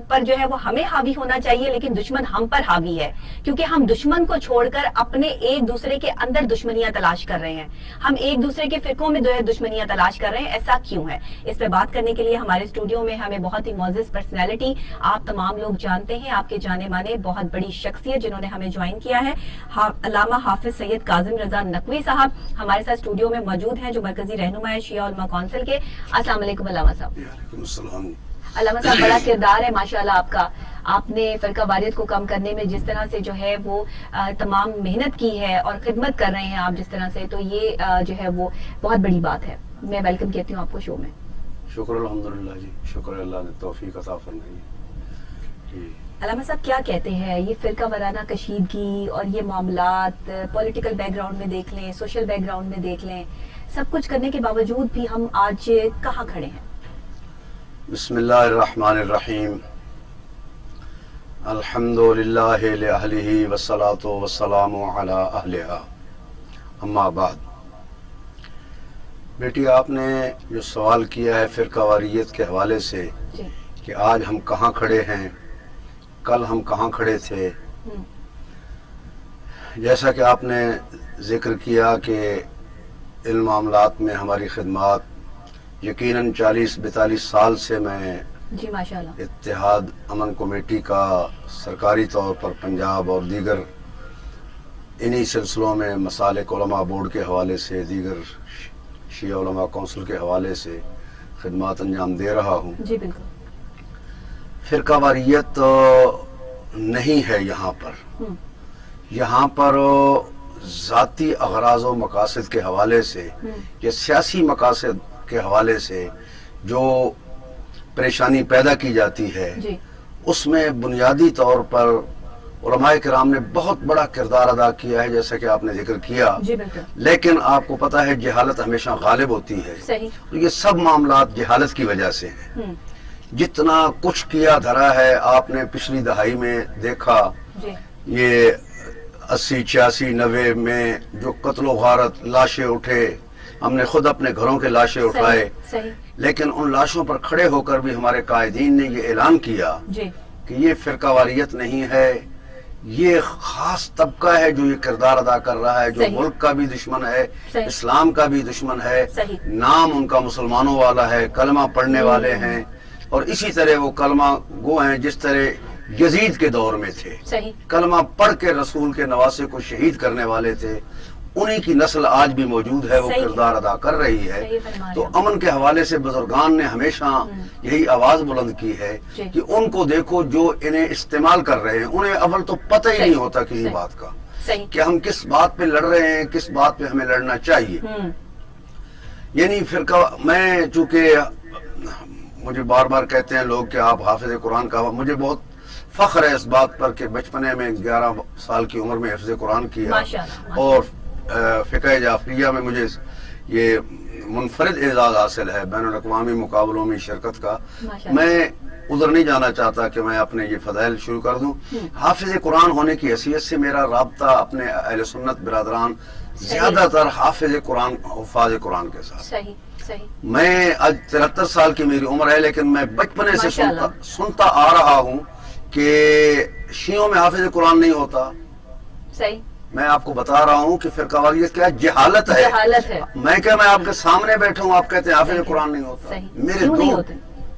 پر جو ہے وہ ہمیں حاوی ہونا چاہیے لیکن دشمن ہم پر حاوی ہے، کیونکہ ہم دشمن کو چھوڑ کر اپنے ایک دوسرے کے اندر دشمنیاں تلاش کر رہے ہیں. ہم ایک دوسرے کے فرقوں میں دشمنیاں تلاش کر رہے ہیں. ایسا کیوں ہے؟ اس پہ بات کرنے کے لیے ہمارے اسٹوڈیو میں ہمیں بہت ہی معزز پرسنالٹی، آپ تمام لوگ جانتے ہیں، آپ کے جانے مانے بہت بڑی شخصیت جنہوں نے ہمیں جوائن کیا ہے، علامہ حافظ سید کاظم رضا نقوی صاحب ہمارے ساتھ اسٹوڈیو میں موجود ہیں جو مرکزی رہنما ہے شیعہ علماء کونسل کے. السلام علیکم علامہ صاحب.
وعلیکم السلام.
علامہ صاحب بڑا کردار ہے ماشاءاللہ آپ کا. آپ نے فرقہ واریت کو کم کرنے میں جس طرح سے جو ہے وہ تمام محنت کی ہے اور خدمت کر رہے ہیں آپ جس طرح سے، تو یہ جو ہے وہ بہت بڑی بات ہے. میں ویلکم کہتی ہوں آپ کو شو میں.
شکر الحمدللہ جی، شکر اللہ نے توفیق عطا فرمائی.
علامہ صاحب کیا کہتے ہیں یہ فرقہ وارانہ کشیدگی اور یہ معاملات پولیٹیکل بیک گراؤنڈ میں دیکھ لیں، سوشل بیک گراؤنڈ میں دیکھ لیں، سب کچھ کرنے کے باوجود بھی ہم آج کہاں کھڑے ہیں؟
بسم اللہ الرحمن الرحیم. الحمدللہ لأہلہ والصلاة والسلام علی اہلہا. اما بعد. بیٹی آپ نے جو سوال کیا ہے فرقہ واریت کے حوالے سے کہ آج ہم کہاں کھڑے ہیں، کل ہم کہاں کھڑے تھے، جیسا کہ آپ نے ذکر کیا کہ ان معاملات میں ہماری خدمات یقیناً 40-42 سال سے میں
جی ماشاءاللہ
اتحاد امن کمیٹی کا سرکاری طور پر پنجاب اور دیگر انہی سلسلوں میں مسالک علماء بورڈ کے حوالے سے، دیگر شیعہ علماء کونسل کے حوالے سے خدمات انجام دے رہا ہوں.
جی بالکل.
فرقہ واریت نہیں ہے یہاں پر. یہاں پر ذاتی اغراض و مقاصد کے حوالے سے یا سیاسی مقاصد کے حوالے سے جو پریشانی پیدا کی جاتی ہے اس میں بنیادی طور پر علماء کرام نے بہت بڑا کردار ادا کیا ہے جیسا کہ آپ نے ذکر کیا. لیکن آپ کو پتا ہے جہالت ہمیشہ غالب ہوتی ہے. یہ سب معاملات جہالت کی وجہ سے ہیں. جتنا کچھ کیا دھرا ہے آپ نے پچھلی دہائی میں دیکھا، یہ 80، 86، 90 میں جو قتل و غارت، لاشیں اٹھے، ہم نے خود اپنے گھروں کے لاشیں اٹھائے. لیکن ان لاشوں پر کھڑے ہو کر بھی ہمارے قائدین نے یہ اعلان کیا کہ یہ فرقہ واریت نہیں ہے، یہ خاص طبقہ ہے جو یہ کردار ادا کر رہا ہے، جو ملک کا بھی دشمن ہے، اسلام کا بھی دشمن ہے. نام ان کا مسلمانوں والا ہے، کلمہ پڑھنے والے ہیں، اور اسی طرح وہ کلمہ گو ہیں جس طرح یزید کے دور میں تھے، کلمہ پڑھ کے رسول کے نواسے کو شہید کرنے والے تھے. انہی کی نسل آج بھی موجود ہے، وہ کردار ادا کر رہی ہے. تو امن کے حوالے سے بزرگان نے ہمیشہ یہی آواز بلند کی ہے کہ ان کو دیکھو جو انہیں استعمال کر رہے ہیں. انہیں اول تو پتہ ہی نہیں ہوتا کسی بات کا کہ ہم کس بات پہ لڑ رہے ہیں، کس بات پہ ہمیں لڑنا چاہیے. یعنی فرقہ، میں چونکہ مجھے بار بار کہتے ہیں لوگ کہ آپ حافظ قرآن کا، مجھے بہت فخر ہے اس بات پر کہ بچپنے میں 11 سال کی عمر میں حفظ قرآن کیا اور فقہ جعفریہ میں مجھے یہ منفرد اعزاز حاصل ہے بین الاقوامی مقابلوں میں شرکت کا.
ماشاءاللہ.
میں ادھر نہیں جانا چاہتا کہ میں اپنے یہ فضائل شروع کر دوں. حافظ قرآن ہونے کی حیثیت سے میرا رابطہ اپنے اہل سنت برادران زیادہ تر حافظ قرآن حفاظ قرآن کے ساتھ.
صحیح صحیح.
میں آج 73 سال کی میری عمر ہے لیکن میں بچپنے سے
ماشاءاللہ.
سنتا آ رہا ہوں کہ شیعوں میں حافظ قرآن نہیں ہوتا.
صحیح.
میں آپ کو بتا رہا ہوں کہ فرقہ واریت کیا جہالت ہے.
جہالت ہے.
میں کیا میں آپ کے سامنے بیٹھا ہوں آپ کہتے ہیں حافظ قرآن نہیں ہوتا.
صحیح.
میرے
کیوں نہیں ہوتے؟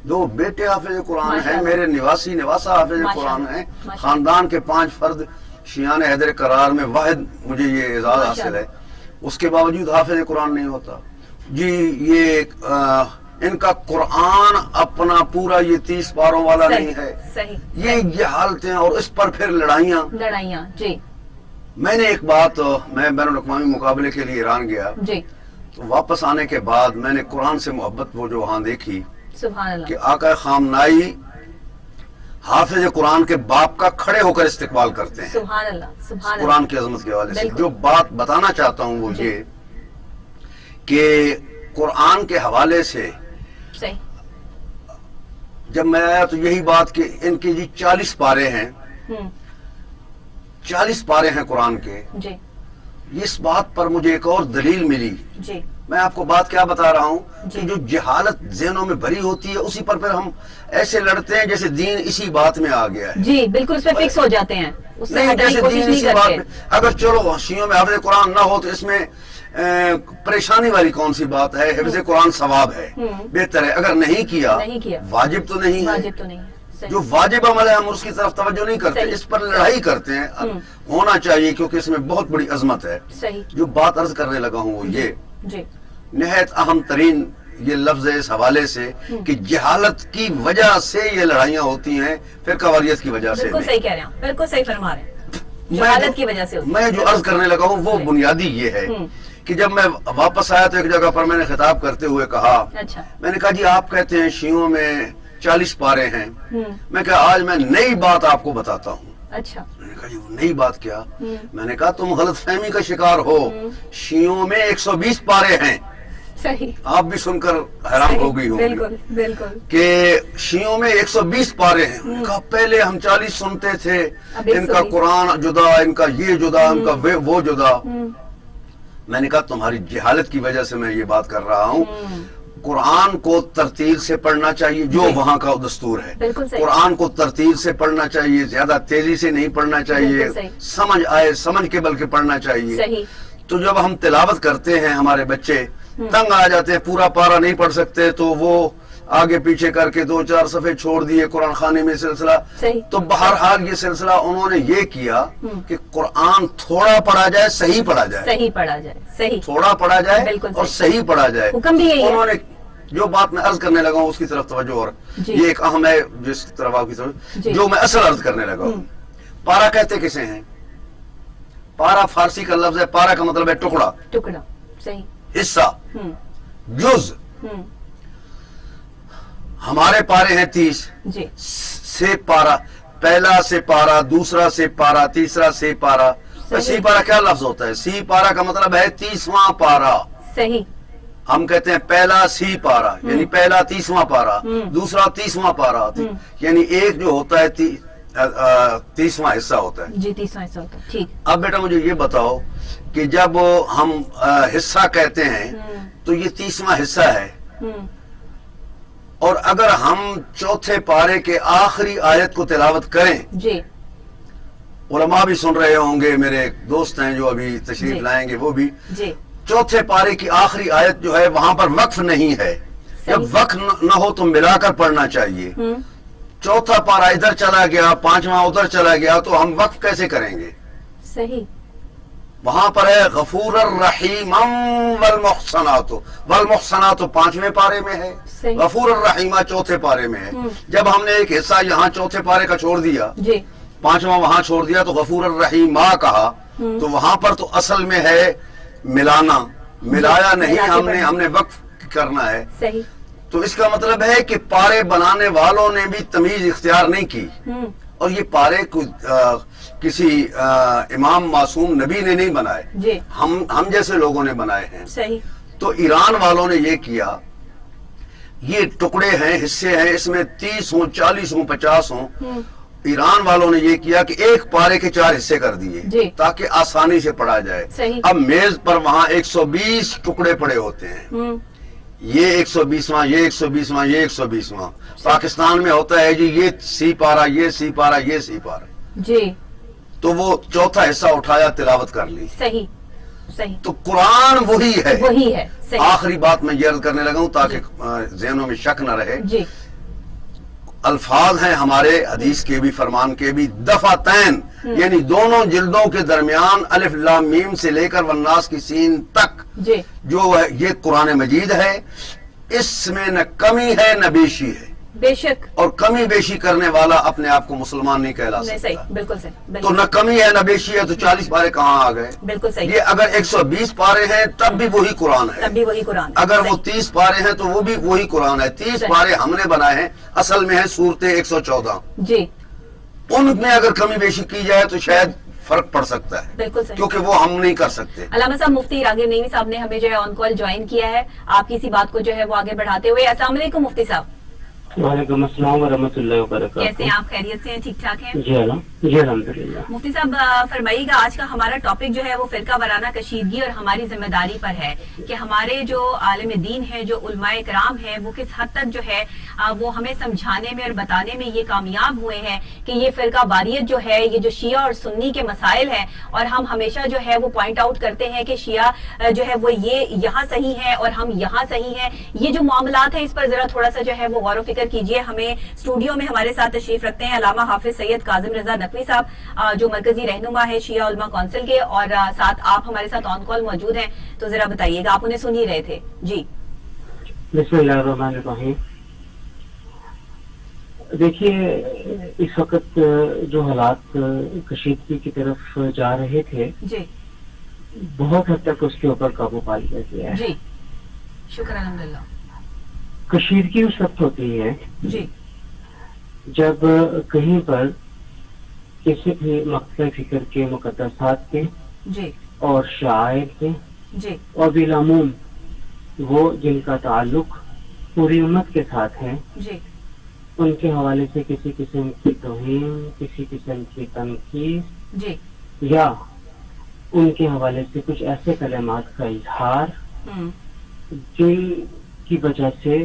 دو بیٹے حافظ قرآن ہیں.
ماشاءاللہ.
میرے نواسا حافظ
ماشاءاللہ.
قرآن ہیں.
ماشاءاللہ.
خاندان کے 5 فرد شیعان حیدر قرار میں واحد مجھے یہ اعزاز حاصل ہے. اس کے باوجود حافظ قرآن نہیں ہوتا. جی یہ ان کا قرآن اپنا پورا یہ 30 پاروں والا
صحیح.
نہیں ہے.
صحیح.
یہ جہالتیں اور اس پر پھر لڑائیاں.
جی
میں نے ایک بات میں بین الاقوامی مقابلے کے لیے ایران گیا
جی.
تو واپس آنے کے بعد میں نے قرآن سے محبت وہ جو وہاں دیکھی
سبحان اللہ.
کہ آقا خامنائی حافظ قرآن کے باپ کا کھڑے ہو کر استقبال کرتے ہیں
سبحان اللہ. سبحان اللہ.
قرآن کی عظمت کے حوالے سے.
بالکل.
جو بات بتانا چاہتا ہوں وہ
جی.
یہ کہ قرآن کے حوالے سے
صحیح.
جب میں آیا تو یہی بات کہ ان کے جی 40 پارے ہیں. 40 پارے ہیں قرآن کے.
جی
اس بات پر مجھے ایک اور دلیل ملی.
جی.
میں آپ کو بات کیا بتا رہا ہوں
جی.
کہ جو جہالت ذہنوں میں بھری ہوتی ہے اسی پر پھر ہم ایسے لڑتے ہیں جیسے دین اسی بات میں آ گیا ہے.
جی بالکل اس پہ فکس ہو جاتے ہیں. اس سے
نہیں
ہٹنے کی
جیسے
کوشش
دین
نہیں
اسی بات
کرتے.
میں. اگر چلو شیعوں میں حافظ قرآن نہ ہو تو اس میں پریشانی والی کون سی بات ہے. حفظ قرآن ثواب ہے بہتر ہے. اگر نہیں کیا واجب تو نہیں ہے.
واجب تو نہیں ہے. صحیح.
جو واجب عمل ہے ہم اس کی طرف توجہ نہیں کرتے.
صحیح.
اس پر لڑائی کرتے ہیں. ہونا چاہیے کیونکہ اس میں بہت بڑی عظمت ہے.
صحیح.
جو بات عرض کرنے لگا ہوں وہ یہ
جی
نہایت اہم ترین یہ لفظ ہے اس حوالے سے کہ جہالت کی وجہ سے یہ لڑائیاں ہوتی ہیں فرقہ واریت کی وجہ سے.
بالکل صحیح کہہ رہے ہیں. بالکل صحیح فرما رہے ہیں. جہالت کی وجہ سے ہوتی ہے.
میں جو عرض کرنے لگا ہوں وہ بنیادی یہ ہے کہ جب میں واپس آیا تو ایک جگہ پر میں نے خطاب کرتے ہوئے کہا,
اچھا
میں نے کہا جی آپ کہتے ہیں شیعوں میں 40 پارے ہیں, میں کہا آج میں نئی بات آپ کو بتاتا ہوں.
اچھا
میں نے کہا جی وہ نئی بات کیا؟ میں نے کہا تم غلط فہمی کا شکار ہو, شیعوں میں 120 پارے ہیں.
صحیح.
آپ بھی سن کر حیران ہو گئی ہوں
بالکل بالکل
کہ شیعوں میں 120 پارے ہیں. میں نے کہا پہلے ہم 40 سنتے تھے, ان کا قرآن جدا, ان کا یہ جدا, ان کا وہ جدا. میں نے کہا تمہاری جہالت کی وجہ سے میں یہ بات کر رہا ہوں. قرآن کو ترتیل سے پڑھنا چاہیے جو وہاں کا دستور ہے. قرآن کو ترتیل سے پڑھنا چاہیے, زیادہ تیزی سے نہیں پڑھنا چاہیے, سمجھ آئے سمجھ کے بلکہ پڑھنا چاہیے. تو جب ہم تلاوت کرتے ہیں ہمارے بچے تنگ آ جاتے ہیں, پورا پارا نہیں پڑھ سکتے تو وہ آگے پیچھے کر کے 2-4 صفحے چھوڑ دیے قرآن خانے میں سلسلہ. تو بہرحال یہ سلسلہ انہوں نے یہ کیا کہ قرآن تھوڑا پڑھا جائے, صحیح پڑھا جائے,
صحیح پڑھا جائے, صحیح
تھوڑا پڑھا جائے اور صحیح پڑھا جائے.
حکم بھی یہی ہے.
انہوں نے جو بات میں عرض کرنے لگا ہوں اس کی طرف توجہ, اور یہ ایک اہم ہے جس طرف آپ کی توجہ, جو میں اصل عرض کرنے لگا ہوں. پارا کہتے کسے ہیں؟ پارا فارسی کا لفظ ہے, پارا کا مطلب ہے ٹکڑا,
ٹکڑا, صحیح,
حصہ, جز. ہمارے پارے ہیں 30
جی.
سے پارا, پہلا سے پارا, دوسرا سے پارا, تیسرا سے پارا. سی پارا کیا لفظ ہوتا ہے؟ سی پارا کا مطلب ہے 30واں پارا.
صحیح.
ہم کہتے ہیں پہلا سی پارا یعنی پہلا 30واں پارا, دوسرا 30واں پارا, یعنی ایک جو ہوتا ہے 30واں حصہ ہوتا ہے.
جی 30واں حصہ ہوتا ہے. ٹھیک.
اب بیٹا مجھے یہ بتاؤ کہ جب ہم حصہ کہتے ہیں تو یہ 30واں حصہ ہے, اور اگر ہم چوتھے پارے کے آخری آیت کو تلاوت کریں,
جی
علماء بھی سن رہے ہوں گے, میرے دوست ہیں جو ابھی تشریف لائیں گے وہ بھی,
جی
چوتھے پارے کی آخری آیت جو ہے وہاں پر وقف نہیں ہے. جب وقف نہ ہو تو ملا کر پڑھنا چاہیے. چوتھا پارا ادھر چلا گیا, 5واں ادھر چلا گیا, تو ہم وقف کیسے کریں گے؟
صحیح.
وہاں پر ہے غفور الرحیم والمحصنات, والمحصنات 5ویں پارے میں ہے, غفور الرحیم چوتھے پارے میں ہے. جب ہم نے ایک حصہ یہاں چوتھے پارے کا چھوڑ دیا, 5واں وہاں چھوڑ دیا, تو غفور الرحیم کہا, تو وہاں پر تو اصل میں ہے ملانا, ملایا نہیں, ہم نے وقف کرنا ہے.
صحیح.
تو اس کا مطلب ہے کہ پارے بنانے والوں نے بھی تمیز اختیار نہیں کی, اور یہ پارے کسی امام معصوم نبی نے نہیں بنائے, ہم جیسے لوگوں نے بنائے ہیں.
صحیح.
تو ایران والوں نے یہ کیا، یہ ٹکڑے ہیں، حصے ہیں، اس میں 30 ہوں، 40 ہوں، 50 ہوں، ایران والوں نے یہ کیا کہ ایک پارے کے 4 حصے کر دیے تاکہ آسانی سے پڑھا جائے۔ اب میز پر وہاں 120 ٹکڑے پڑے ہوتے ہیں، یہ 120واں، یہ 120واں، یہ 120واں۔ پاکستان میں ہوتا ہے جی یہ سی پارا، یہ سی پارا، یہ سی پارا
جی، تو
وہ چوتھا حصہ اٹھایا، تلاوت کر لی۔
صحیح صحیح،
تو قرآن وہی ہے،
وہی ہے۔
آخری بات میں یہ عرض کرنے لگا ہوں تاکہ ذہنوں میں شک نہ رہے،
جی،
الفاظ ہیں ہمارے حدیث کے بھی، فرمان کے بھی، دفعتین یعنی دونوں جلدوں کے درمیان الف لام میم سے لے کر والناس کی سین تک
جی،
جو ہے یہ قرآن مجید ہے، اس میں نہ کمی ہے نہ بیشی ہے،
بے شک،
اور کمی بیشی کرنے والا اپنے آپ کو مسلمان نہیں کہلا
نہیں،
سکتا۔
صحیح، بالکل صحیح،
تو
بالکل
نہ کمی ہے نہ بیشی ہے، تو 40 پارے کہاں آ گئے؟
بالکل صحیح،
یہ اگر 120 پارے ہیں تب بھی وہی قرآن ہے،
تب بھی وہی قرآن،
اگر وہ
صحیح،
30 پارے ہیں تو وہ بھی وہی قرآن ہے۔ 30
صحیح،
پارے ہم نے بنائے ہیں، اصل میں ہے صورتیں 114،
جی،
ان میں اگر کمی بیشی کی جائے تو شاید فرق پڑ سکتا ہے،
بالکل صحیح،
کیونکہ وہ ہم نہیں کر سکتے۔
علامہ صاحب مفتی راغب نعیمی صاحب نے ہمیں جو ہے آن کال جوائن کیا ہے، آپ کی اسی بات کو جو ہے وہ آگے بڑھاتے ہوئے۔ السلام علیکم مفتی صاحب،
وعلیکم السلام ورحمۃ اللہ وبرکاتہ۔
کیسے ہیں آپ؟ خیریت سے ہیں؟ ٹھیک ٹھاک ہیں؟
جی الحمدللہ۔
مفتی صاحب فرمائیے گا، آج کا ہمارا ٹاپک جو ہے وہ فرقہ وارانہ کشیدگی اور ہماری ذمہ داری پر ہے کہ ہمارے جو عالم دین ہیں، جو علماء کرام ہیں، وہ کس حد تک جو ہے وہ ہمیں سمجھانے میں اور بتانے میں یہ کامیاب ہوئے ہیں کہ یہ فرقہ واریت جو ہے، یہ جو شیعہ اور سنی کے مسائل ہیں، اور ہم ہمیشہ جو ہے وہ پوائنٹ آؤٹ کرتے ہیں کہ شیعہ جو ہے وہ یہ یہاں صحیح ہے اور ہم یہاں صحیح ہیں، یہ جو معاملات ہیں اس پر ذرا تھوڑا سا جو ہے وہ غور و فکر کیجئے۔ ہمیں اسٹوڈیو میں ہمارے ساتھ تشریف رکھتے ہیں علامہ حافظ سید کاظم رضا نقوی صاحب، جو مرکزی رہنما ہے شیعہ علماء کونسل کے، اور ساتھ آپ ہمارے ساتھ آن کال موجود ہیں، تو ذرا بتائیے گا، آپ انہیں سن ہی رہے تھے۔ جی
بسم اللہ الرحمن الرحیم۔ دیکھیے اس وقت جو حالات کشیدگی کی طرف جا رہے تھے،
جی
بہت حد تک اس کے اوپر قابو پا لیا گیا ہے۔
جی، شکر الحمدللہ۔
کشیدگی اس وقت ہوتی ہے
جی
جب کہیں پر کسی بھی مقطع فکر کے مقدسات کے
جی
اور شعائر کے
جی
اور بالعموم وہ جن کا تعلق پوری امت کے ساتھ ہے،
جی
ان کے حوالے سے کسی قسم کی توہین، کسی قسم کی تنقید
جی
یا ان کے حوالے سے کچھ ایسے کلمات کا اظہار جن کی وجہ سے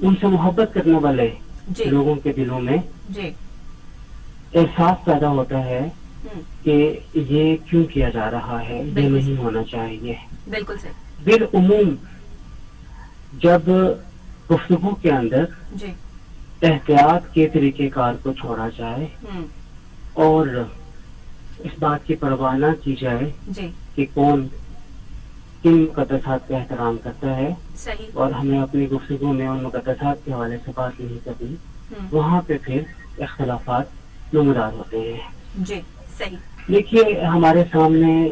ان سے محبت کرنے والے
جی
لوگوں کے دلوں میں
جی
احساس پیدا ہوتا ہے کہ یہ کیوں کیا جا رہا ہے، یہ نہیں ہونا چاہیے۔
بالکل صحیح۔
بالعموم جب گفتگو کے اندر
جی
احتیاط کے طریقہ کار کو چھوڑا جائے اور اس بات کی پرواہ نہ کی جائے
جی
کہ کون کن مقدسات کا احترام کرتا ہے،
صحیح۔
اور ہمیں اپنی گفتگو میں ان مقدسات کے حوالے سے بات نہیں کرنی، وہاں پہ پھر اختلافات نمودار ہوتے ہیں۔
جی صحیح۔
دیکھیے ہمارے سامنے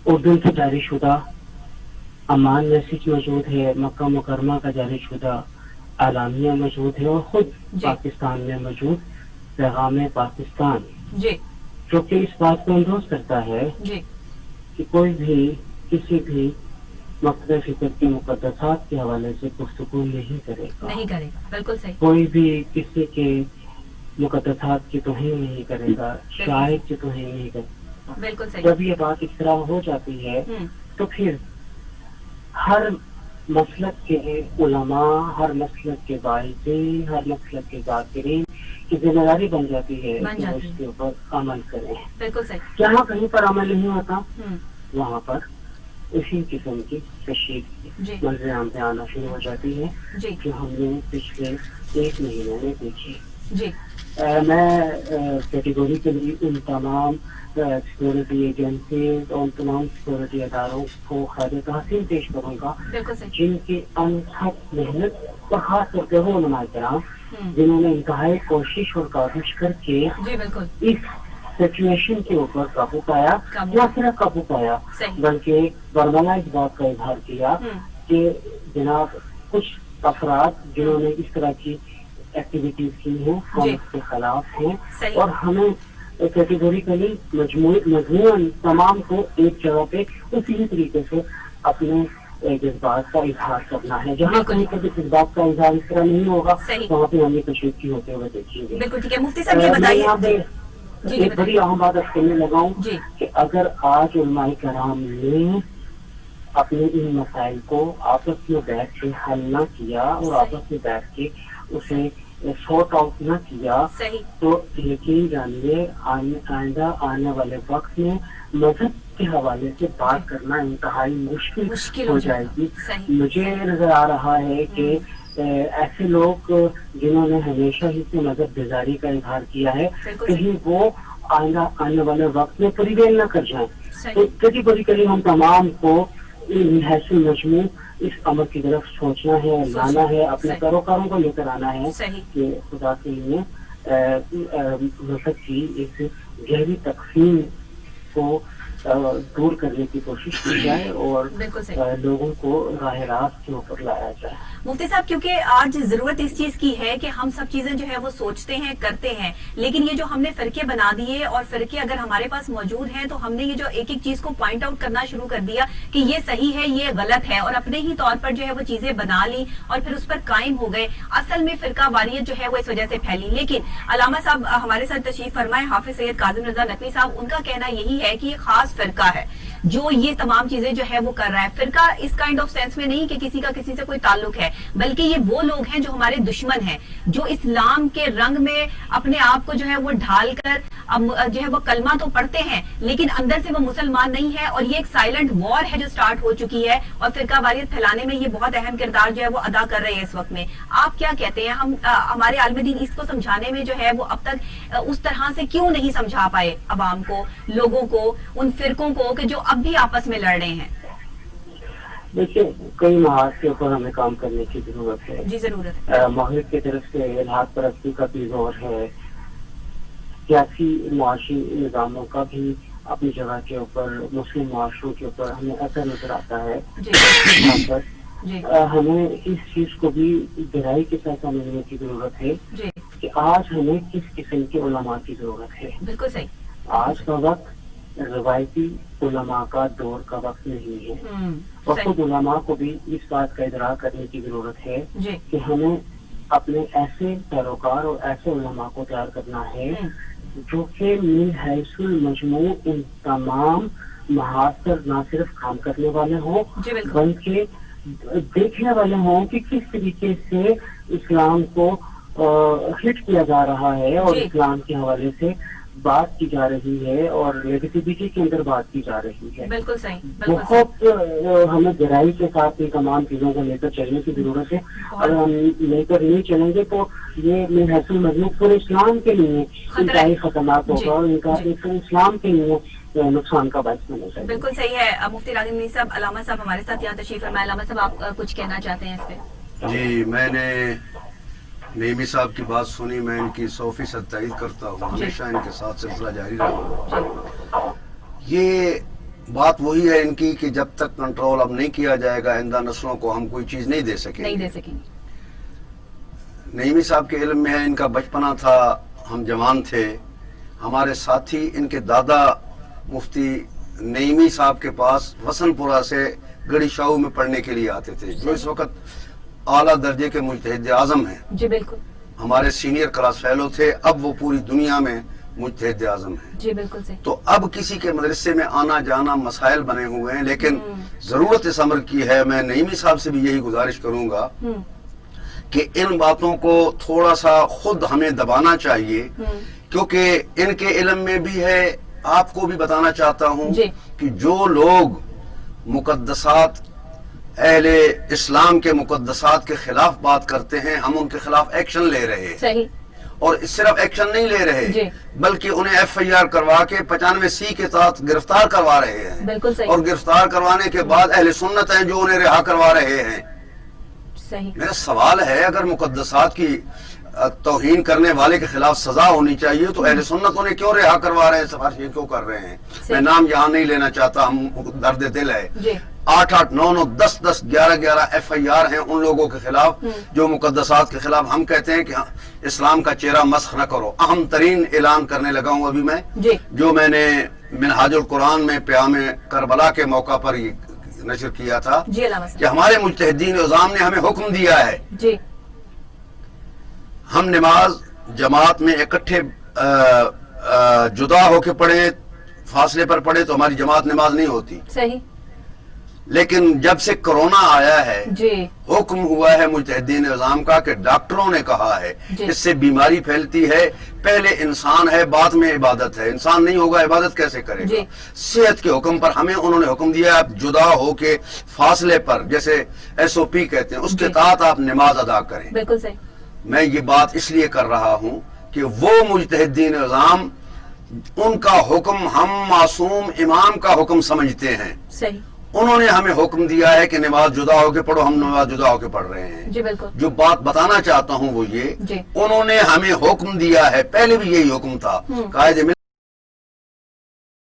اردو سے جاری شدہ امان میسج موجود ہے، مکہ مکرمہ کا جاری شدہ اعلامیہ موجود ہے، اور خود پاکستان میں موجود پیغام پاکستان،
جی
جو کہ اس بات کو اندوز کرتا ہے
جی
کہ کوئی بھی کسی بھی مقصد فکر کے مقدسات کے حوالے سے گفتگو نہیں کرے گا،
نہیں کرے گا، بالکل صحیح۔
کوئی بھی کسی کے مقدسات کی توہین نہیں کرے گا، شاعر کی توہین نہیں کرے گا۔
بالکل صحیح۔
جب یہ بات اس طرح ہو جاتی ہے تو پھر ہر مسلک کے علماء، ہر مسلک کے باعثین، ہر مسلک کے ذاکرین کی ذمہ داری بن جاتی ہے کہ وہ اس کے اوپر عمل کریں۔
بالکل صحیح۔
جہاں کہیں پر عمل نہیں ہوتا وہاں پر اسی قسم کی کشیدگی منظر عام پہ آنا شروع ہو جاتی ہے، جو ہم نے پچھلے 1 مہینے میں دیکھی۔
جی
میں کیٹیگوری کے لیے ان تمام سیکورٹی ایجنسیز اور ان تمام سیکورٹی اداروں کو خراج تحسین پیش کروں گا جن کی انتھک محنت، اور خاص طور پہ وہ علماء کرام جنہوں نے انتہائی کوشش اور کاوش کر کے اس سچویشن کے اوپر قابو پایا، نہ صرف قابو پایا بلکہ برملا اس بات کا اظہار کیا کہ جناب کچھ افراد جنہوں نے اس طرح کی ایکٹیویٹیز کی ہیں ہم اس کے خلاف ہیں، اور ہمیں کیٹیگوریکلی مجموعاً تمام کو ایک جگہ پہ اسی طریقے سے اپنے جذبات کا اظہار کرنا ہے. جہاں کہیں کبھی جذبات کا اظہار اس طرح نہیں ہوگا وہاں پہ ہمیں کشیدگی ہوتے ہوئے دیکھیں گے.
بالکل ٹھیک ہے. مفتی صاحب یہ بتائیے,
ایک بڑی اہم بات کرنے لگا ہوں کہ اگر آج علماء کرام نے اپنے ان مسائل کو آپس میں بیٹھ کے حل نہ کیا اور آپس میں بیٹھ کے اسے سارٹ آؤٹ نہ کیا تو یقین جانیے آئندہ آنے والے وقت میں مذہب کے حوالے سے بات کرنا انتہائی مشکل ہو جائے گی. مجھے نظر آ رہا ہے کہ ایسے لوگ جنہوں نے ہمیشہ ہی سے مذہب بیزاری کا اظہار کیا ہے کہیں وہ آئندہ آنے والے وقت میں پریویل نہ کر جائیں. تو کبھی بڑی کبھی ہم تمام کو حیث مجموع اس عمل کی طرف سوچنا ہے, لانا ہے, اپنے پیروکاروں کو لے کر آنا ہے کہ خدا کے لیے مذہب کی اس گہری تقسیم کو دور کرنے کی کوشش کی جائے اور لوگوں کو راہ راست کے اوپر لایا جائے.
مفتی صاحب کیونکہ آج ضرورت اس چیز کی ہے کہ ہم سب چیزیں جو ہے وہ سوچتے ہیں, کرتے ہیں, لیکن یہ جو ہم نے فرقے بنا دیے اور فرقے اگر ہمارے پاس موجود ہیں تو ہم نے یہ جو ایک ایک چیز کو پوائنٹ آؤٹ کرنا شروع کر دیا کہ یہ صحیح ہے, یہ غلط ہے, اور اپنے ہی طور پر جو ہے وہ چیزیں بنا لی اور پھر اس پر قائم ہو گئے. اصل میں فرقہ واریت جو ہے وہ اس وجہ سے پھیلی. لیکن علامہ صاحب ہمارے ساتھ تشریف فرمائے, حافظ سید کاظم رضا نقوی صاحب, ان کا کہنا یہی ہے کہ یہ خاص فرقہ ہے جو یہ تمام چیزیں جو ہے وہ کر رہا ہے. فرقہ اس کائنڈ آف سینس میں نہیں کہ کسی کا کسی سے کوئی تعلق ہے, بلکہ یہ وہ لوگ ہیں جو ہمارے دشمن ہیں, جو اسلام کے رنگ میں اپنے آپ کو جو ہے وہ ڈھال کر اب جو ہے وہ کلمہ تو پڑھتے ہیں لیکن اندر سے وہ مسلمان نہیں ہے, اور یہ ایک سائلنٹ وار ہے جو سٹارٹ ہو چکی ہے, اور فرقہ واریت پھیلانے میں یہ بہت اہم کردار جو ہے وہ ادا کر رہے ہیں اس وقت میں. آپ کیا کہتے ہیں, ہمارے عالم دین اس کو سمجھانے میں جو ہے وہ اب تک اس طرح سے کیوں نہیں سمجھا پائے عوام کو, لوگوں کو, ان فرقوں کو کہ جو اب بھی آپس میں لڑ رہے ہیں؟
دیکھیے کئی محاذ کے اوپر ہمیں کام کرنے کی ضرورت ہے.
جی ضرورت ہے.
مغرب کی طرف سے الحاد پرستی کا بھی زور ہے, سیاسی معاشی نظاموں کا بھی اپنی جگہ کے اوپر مسلم معاشروں کے اوپر ہمیں اثر نظر آتا ہے. ہمیں اس چیز کو بھی گہرائی کے ساتھ سمجھنے کی ضرورت ہے کہ آج ہمیں کس قسم کے علماء کی ضرورت ہے.
بالکل صحیح.
آج کا وقت روایتی علماء کا دور کا وقت نہیں ہے, اور خود علماء کو بھی اس بات کا ادراک کرنے کی ضرورت ہے کہ ہمیں اپنے ایسے پیروکار اور ایسے علماء کو تیار کرنا ہے جو کہ من حیث المجموع ان تمام محاذ پر نہ صرف کام کرنے والے ہوں بلکہ دیکھنے والے ہوں کہ کس طریقے سے اسلام کو ہٹ کیا جا رہا ہے اور اسلام کے حوالے سے بات کی جا رہی ہے اور نیگیٹیوٹی کے اندر بات کی جا رہی ہے.
بالکل صحیح.
بہت ہمیں گہرائی کے ساتھ ان تمام چیزوں کو لے کر چلنے کی ضرورت ہے. اگر ہم لے کر نہیں چلیں گے تو یہ من حیث المجموع پورے اسلام کے لیے انتہائی خطرناک ہوگا اور ان کا اسلام کے لیے نقصان کا باعث بنے گا.
بالکل صحیح ہے. مفتی راغب نعیمی صاحب, علامہ صاحب ہمارے ساتھ یہاں تشریف فرمائے. علامہ صاحب آپ کچھ کہنا چاہتے ہیں اس پہ؟
جی, میں نے نعیمی صاحب کی بات سنی, میں ان کی 100% تائید کرتا ہوں, ہمیشہ ان کے ساتھ سلسلہ جاری رہا. یہ بات وہی ہے ان کی کہ جب تک کنٹرول اب نہیں کیا جائے گا آئندہ نسلوں کو ہم کوئی چیز نہیں دے سکیں گے. نعیمی صاحب کے علم میں ہے, ان کا بچپنا تھا, ہم جوان تھے, ہمارے ساتھی ان کے دادا مفتی نعیمی صاحب کے پاس وسن پورہ سے گڑی شاہو میں پڑھنے کے لیے آتے تھے, جو اس وقت اعلیٰ درجے کے مجتہد اعظم ہیں.
جی بالکل.
ہمارے سینئر کلاس فیلو تھے, اب وہ پوری دنیا میں مجتہد اعظم ہیں.
جی بالکل صحیح.
تو اب کسی کے مدرسے میں آنا جانا مسائل بنے ہوئے ہیں, لیکن ضرورت اس امر کی ہے. میں نعیمی صاحب سے بھی یہی گزارش کروں گا کہ ان باتوں کو تھوڑا سا خود ہمیں دبانا چاہیے, کیونکہ ان کے علم میں بھی ہے. آپ کو بھی بتانا چاہتا ہوں کہ جو لوگ مقدسات اہل اسلام کے مقدسات کے خلاف بات کرتے ہیں, ہم ان کے خلاف ایکشن لے رہے ہیں.
صحیح.
اور صرف ایکشن نہیں لے رہے بلکہ انہیں FIR کروا کے 95C کے تحت گرفتار کروا رہے ہیں.
بالکل صحیح.
اور گرفتار کروانے کے بعد اہل سنت ہیں جو انہیں رہا کروا رہے ہیں.
صحیح. میرا
سوال ہے, اگر مقدسات کی توہین کرنے والے کے خلاف سزا ہونی چاہیے تو اہل سنت انہیں کیوں رہا کروا رہے ہیں, سفارشیں کیوں کر رہے ہیں؟ میں نام یہاں نہیں لینا چاہتا, ہم درد دل ہے. 8-8, 9-9, 10-10, 11-11 FIR ہیں ان لوگوں کے خلاف جو مقدسات کے خلاف. ہم کہتے ہیں کہ اسلام کا چہرہ مسخ نہ کرو. اہم ترین اعلان کرنے لگا ہوں ابھی میں, جو میں نے منہاج القرآن میں پیام کربلا کے موقع پر نشر کیا تھا
جی علامہ
کہ
صاحب
ہمارے مجتہدین عظام نے ہمیں حکم دیا ہے
جی
ہم نماز جماعت میں اکٹھے جدا ہو کے پڑھیں فاصلے پر پڑھیں تو ہماری جماعت نماز نہیں ہوتی.
صحیح.
لیکن جب سے کرونا آیا ہے
جی
حکم ہوا ہے مجتہدین نظام کا کہ ڈاکٹروں نے کہا ہے
جی
اس سے بیماری پھیلتی ہے, پہلے انسان ہے بعد میں عبادت ہے, انسان نہیں ہوگا عبادت کیسے کرے گا.
جی.
صحت کے حکم پر ہمیں انہوں نے حکم دیا آپ جدا ہو کے فاصلے پر جیسے SOP کہتے ہیں اس کے
جی.
تحت آپ نماز ادا کریں.
بالکل صحیح.
میں یہ بات اس لیے کر رہا ہوں کہ وہ مجتہدین نظام ان کا حکم ہم معصوم امام کا حکم سمجھتے ہیں.
صحیح.
انہوں نے ہمیں حکم دیا ہے کہ نماز جدا ہو کے پڑھو, ہم نماز جدا ہو کے پڑھ رہے ہیں.
جی بالکل.
جو بات بتانا چاہتا ہوں وہ یہ
جی.
انہوں نے ہمیں حکم دیا ہے, پہلے بھی یہی حکم تھا قائد